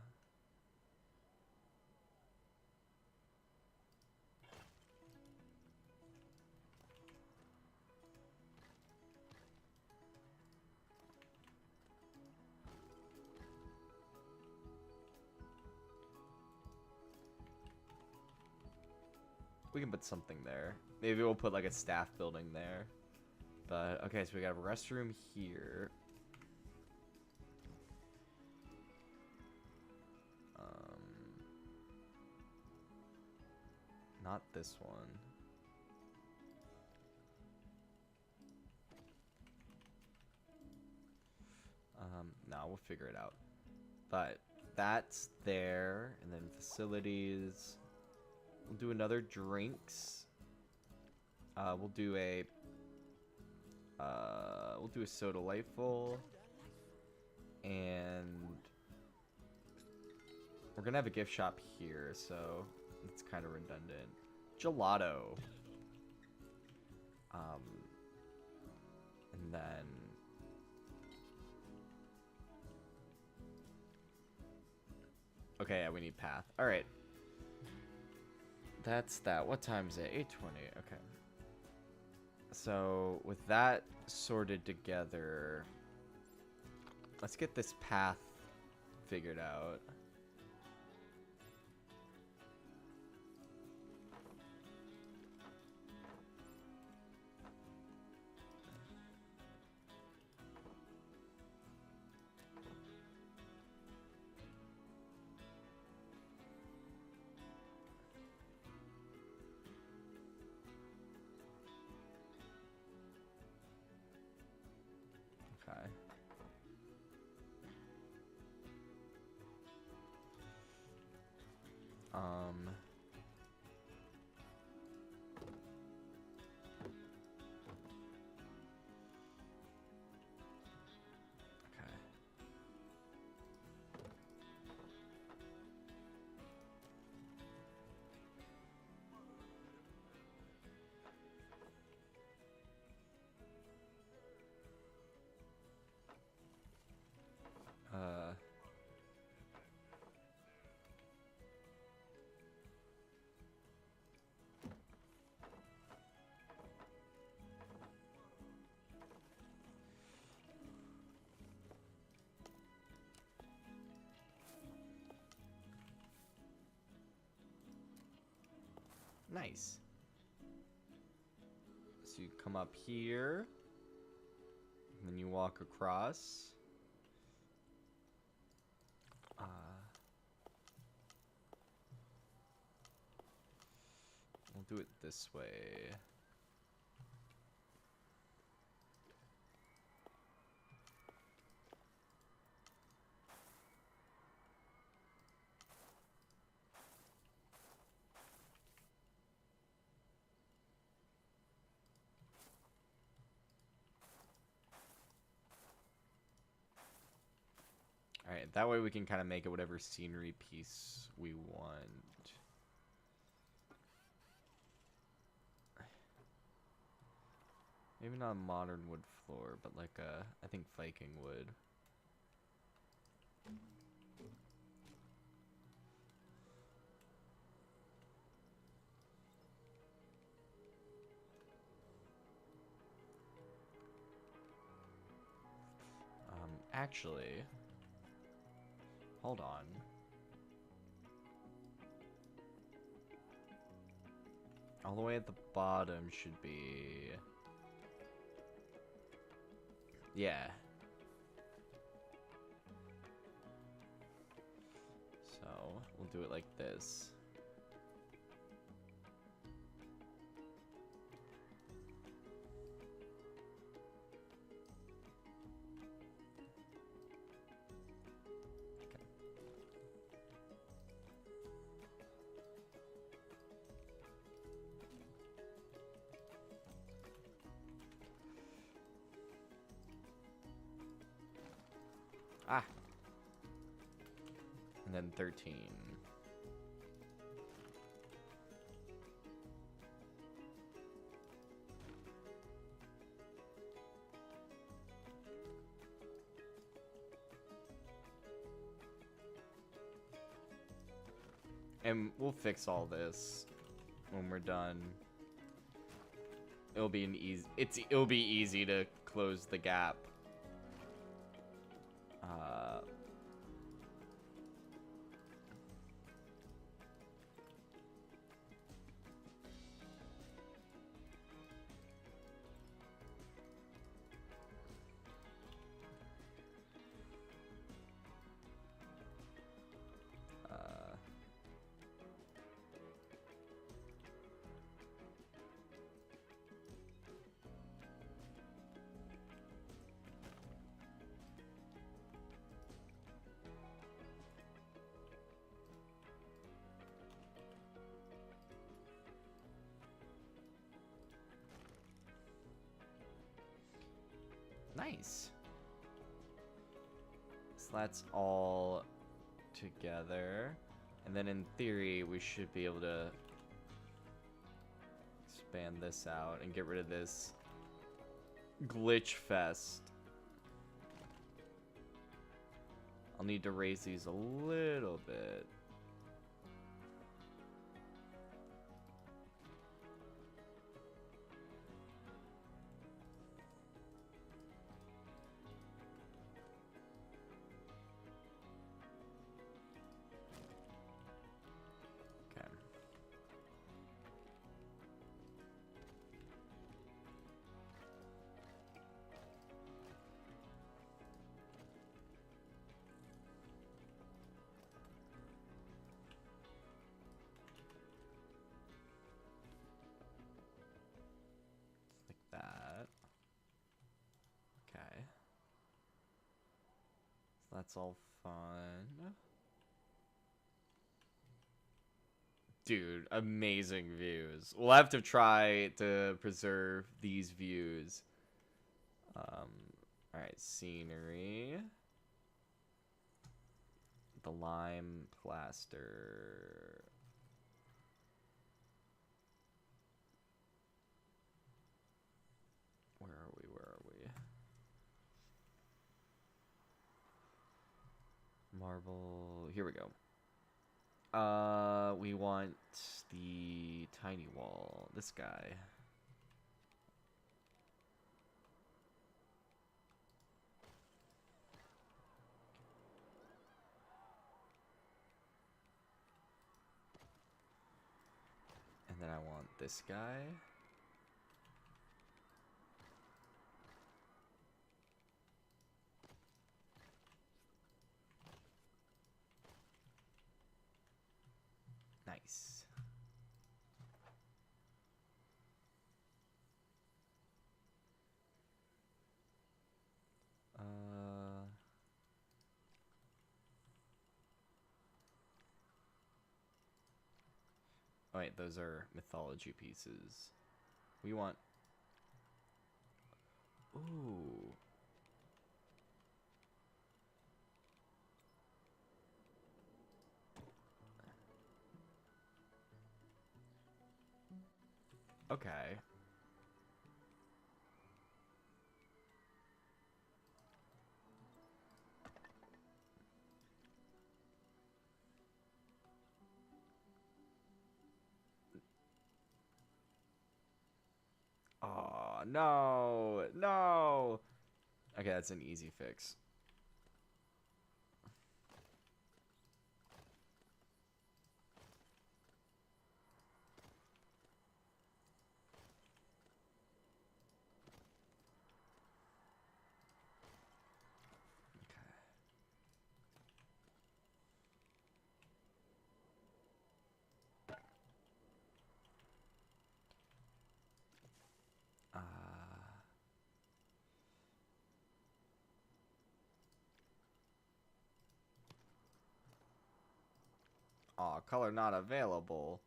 We can put something there. Maybe we'll put like a staff building there. But okay, so we got a restroom here. Not this one. No, we'll figure it out. But that's there, and then facilities. We'll do another drinks. We'll do a soda lightful, and we're gonna have a gift shop here, so it's kind of redundant. Gelato. And then okay, yeah, we need path. All right. That's that. What time is it? 8:20. Okay. So with that sorted together, let's get this path figured out. Okay. Okay. Nice. So you come up here, and then you walk across. We'll do it this way. Alright, that way we can kind of make it whatever scenery piece we want. Maybe not a modern wood floor, but like a, I think Viking wood. Actually, hold on. All the way at the bottom should be... Yeah. So, we'll do it like this. Ah. And then 13. And we'll fix all this when we're done. It'll be it'll be easy to close the gap. Nice. So that's all together. And then in theory, we should be able to expand this out and get rid of this glitch fest. I'll need to raise these a little bit. That. Okay. So that's all fun. Dude, amazing views. We'll have to try to preserve these views. Alright, scenery. The lime plaster. Where are we? Where are we? Marble. Here we go. We want the tiny wall. This guy. And then I want this guy. Nice. Oh wait, those are mythology pieces. We want... Ooh. Okay. Oh, no. No. Okay, that's an easy fix. Aw, color not available.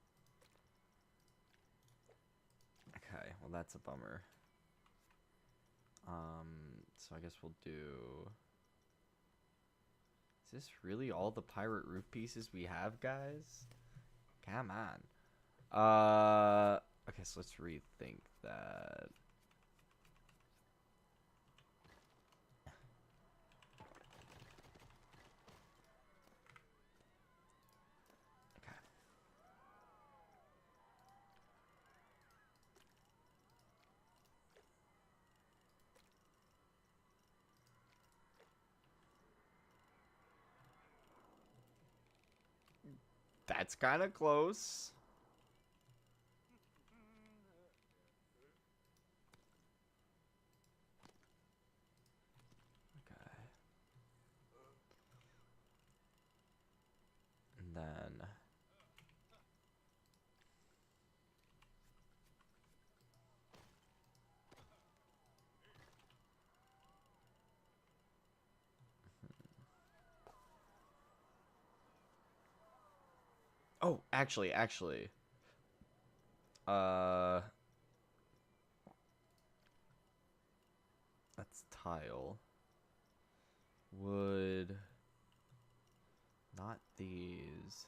Okay, well that's a bummer. So I guess we'll do... Is this really all the pirate roof pieces we have, guys? Come on. Okay, so let's rethink that. That's kind of close. Okay. And then... Oh, actually. That's tile. Wood. Not these.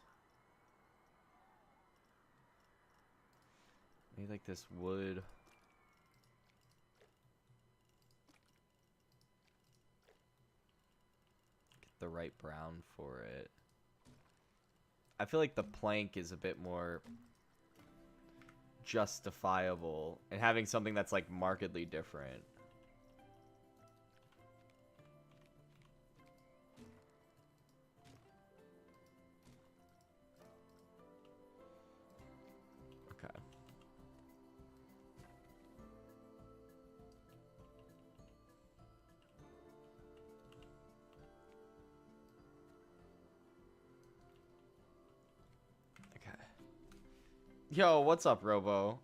Maybe like this wood. Get the right brown for it. I feel like the plank is a bit more justifiable, and having something that's like markedly different. Okay. Okay. Yo, what's up, Robo?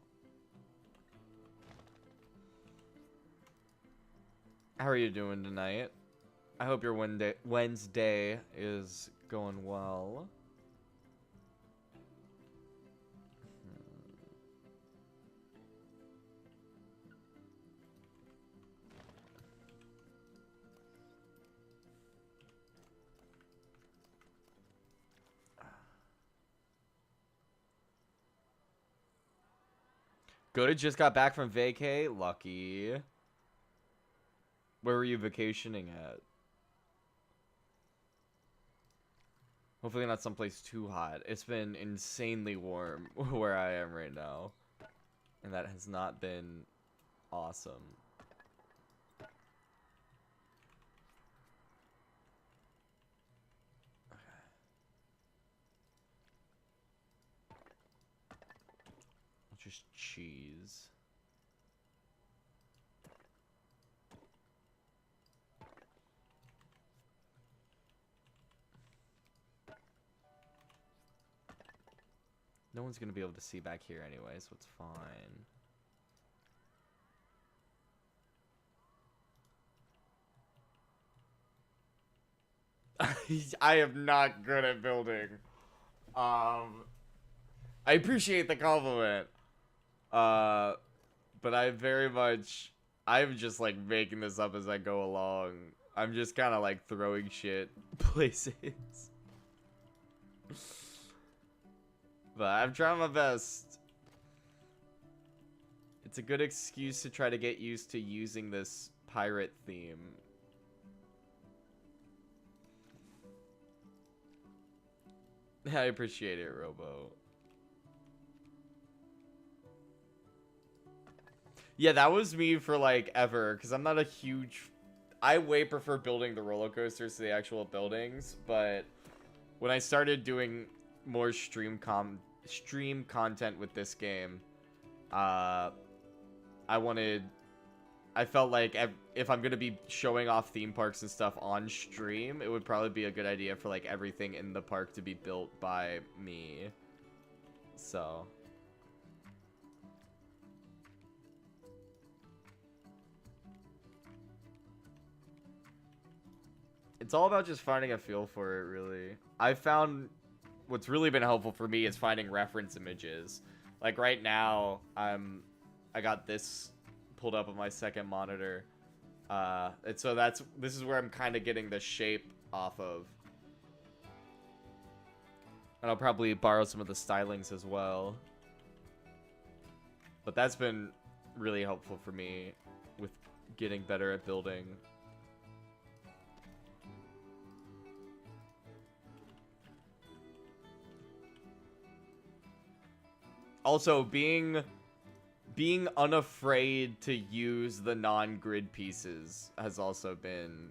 How are you doing tonight? I hope your Wednesday is going well. Good, just got back from vacay. Lucky. Where were you vacationing at? Hopefully not someplace too hot. It's been insanely warm where I am right now. And that has not been awesome. Just cheese. No one's gonna be able to see back here anyway, so it's fine. I am not good at building. I appreciate the compliment. But I'm just like making this up as I go along. I'm just kind of like throwing shit places. But I'm trying my best. It's a good excuse to try to get used to using this pirate theme. I appreciate it, Robo. Yeah, that was me for like ever, because I'm not a huge... I way prefer building the roller coasters to the actual buildings, but when I started doing more stream content with this game, I felt like if I'm gonna be showing off theme parks and stuff on stream, it would probably be a good idea for like everything in the park to be built by me. So it's all about just finding a feel for it, really. I found what's really been helpful for me is finding reference images. Like right now, I got this pulled up on my second monitor. And so this is where I'm kind of getting the shape off of. And I'll probably borrow some of the stylings as well. But that's been really helpful for me with getting better at building. Also, being unafraid to use the non-grid pieces has also been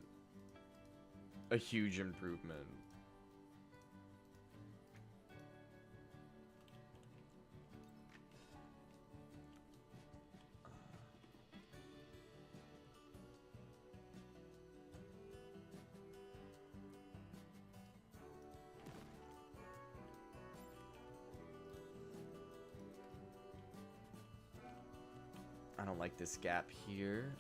a huge improvement. I don't like this gap here.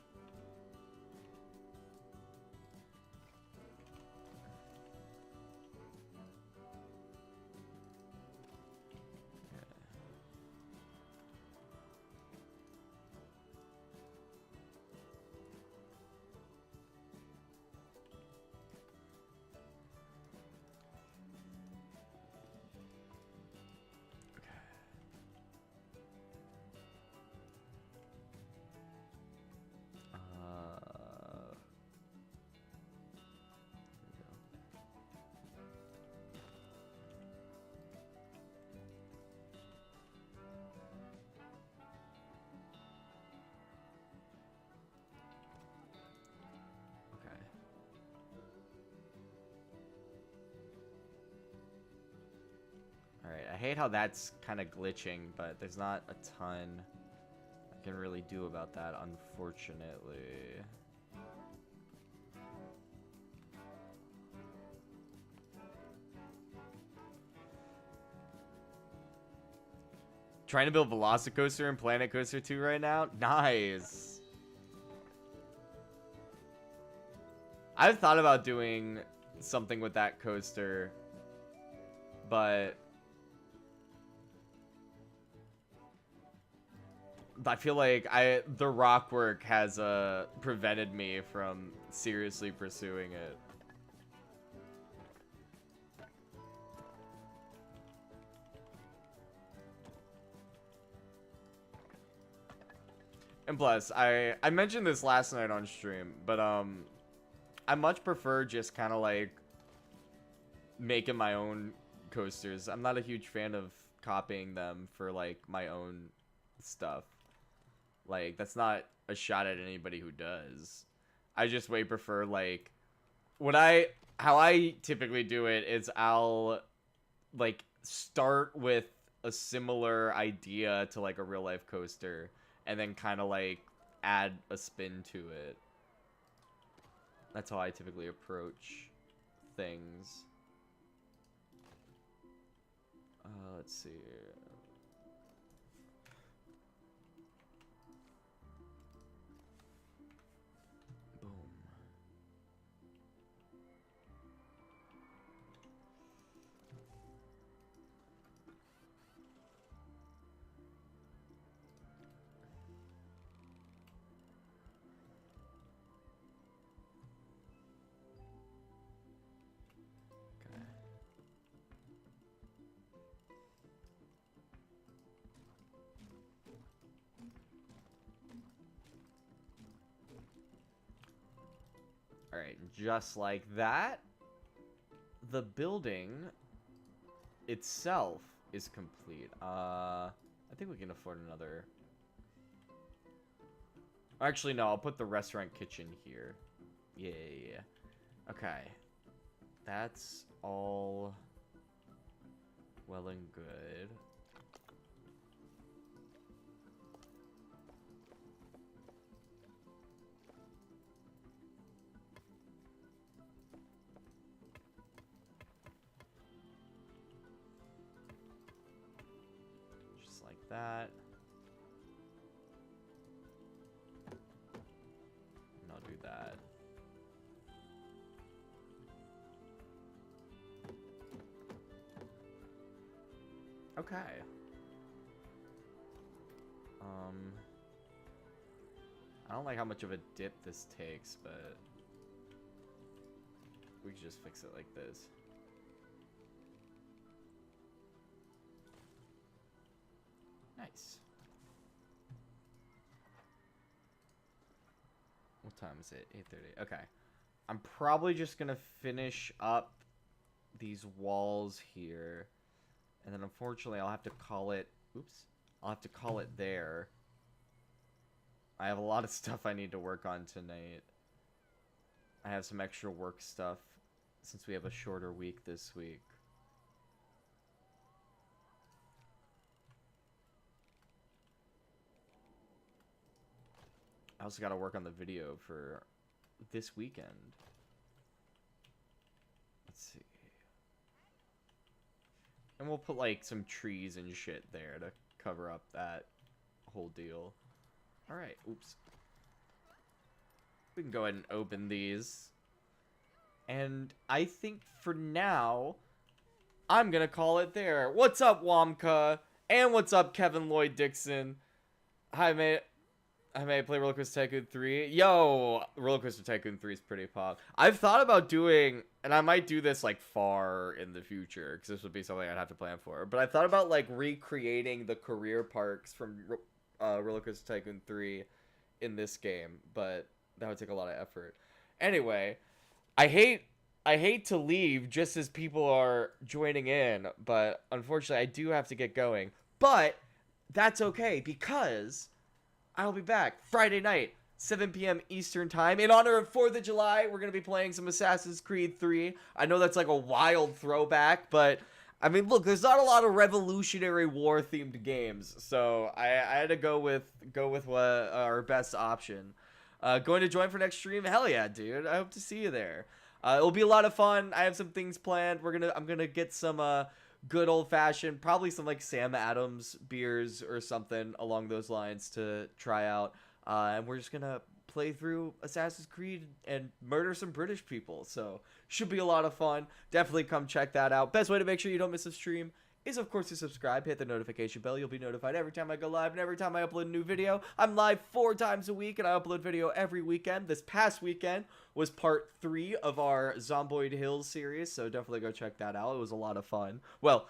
hate how that's kind of glitching, but there's not a ton I can really do about that, unfortunately. Trying to build Velocicoaster and Planet Coaster 2 right now? Nice. I've thought about doing something with that coaster, but I feel like the rock work has prevented me from seriously pursuing it. And plus, I mentioned this last night on stream, but I much prefer just kind of like making my own coasters. I'm not a huge fan of copying them for like my own stuff. Like, that's not a shot at anybody who does. I just way prefer like how I typically do it is I'll like start with a similar idea to like a real life coaster and then kind of like add a spin to it. That's how I typically approach things. Let's see. Boom. Alright, just like that, the building itself is complete. I think we can afford another. Actually, no, I'll put the restaurant kitchen here. Yeah. Okay. That's all well and good. That. And I'll do that. Okay. I don't like how much of a dip this takes, but we can just fix it like this. Nice. What time is it? 8:30. Okay. I'm probably just gonna finish up these walls here. And then unfortunately I'll have to call it... Oops. I'll have to call it there. I have a lot of stuff I need to work on tonight. I have some extra work stuff since we have a shorter week this week. I also got to work on the video for this weekend. Let's see. And we'll put like some trees and shit there to cover up that whole deal. Alright, oops. We can go ahead and open these. And I think for now, I'm gonna call it there. What's up, Wamka? And what's up, Kevin Lloyd Dixon? Hi, mate. I may play Roller Coaster Tycoon 3. Yo, Roller Coaster Tycoon 3 is pretty pop. I've thought about doing, and I might do this like far in the future, because this would be something I'd have to plan for. But I thought about like recreating the career parks from Roller Coaster Tycoon 3 in this game, but that would take a lot of effort. Anyway, I hate to leave just as people are joining in, but unfortunately I do have to get going. But that's okay, because I'll be back Friday night, 7 p.m. Eastern Time. In honor of 4th of July, we're going to be playing some Assassin's Creed 3. I know that's like a wild throwback, but I mean, look, there's not a lot of Revolutionary War themed games, so I had to go with what our best option. Going to join for next stream? Hell yeah, dude! I hope to see you there. It'll be a lot of fun. I have some things planned. I'm gonna get some good old fashioned, probably some like Sam Adams beers or something along those lines to try out. And we're just gonna play through Assassin's Creed and murder some British people. So should be a lot of fun. Definitely come check that out. Best way to make sure you don't miss a stream is, of course, to subscribe. Hit the notification bell. You'll be notified every time I go live and every time I upload a new video. I'm live 4 times a week, and I upload video every weekend. This past weekend was part 3 of our Zomboid Hills series, so definitely go check that out. It was a lot of fun. Well,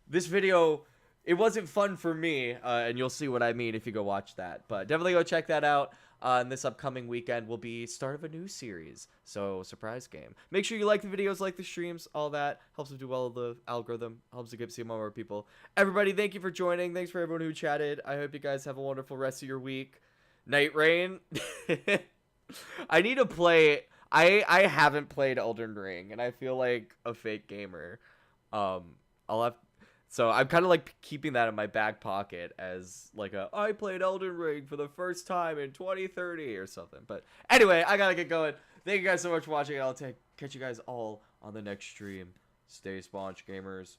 this video, it wasn't fun for me, and you'll see what I mean if you go watch that. But definitely go check that out. And this upcoming weekend will be start of a new series, so surprise game. Make sure you like the videos, like the streams, all that helps them do well with the algorithm, helps to get see more people. Everybody, thank you for joining. Thanks for everyone who chatted. I hope you guys have a wonderful rest of your week. Night Rain. I need to play. I haven't played Elden Ring, and I feel like a fake gamer. I'll have. So I'm kind of like keeping that in my back pocket as like I played Elden Ring for the first time in 2030 or something. But anyway, I gotta get going. Thank you guys so much for watching. I'll catch you guys all on the next stream. Stay sponge, gamers.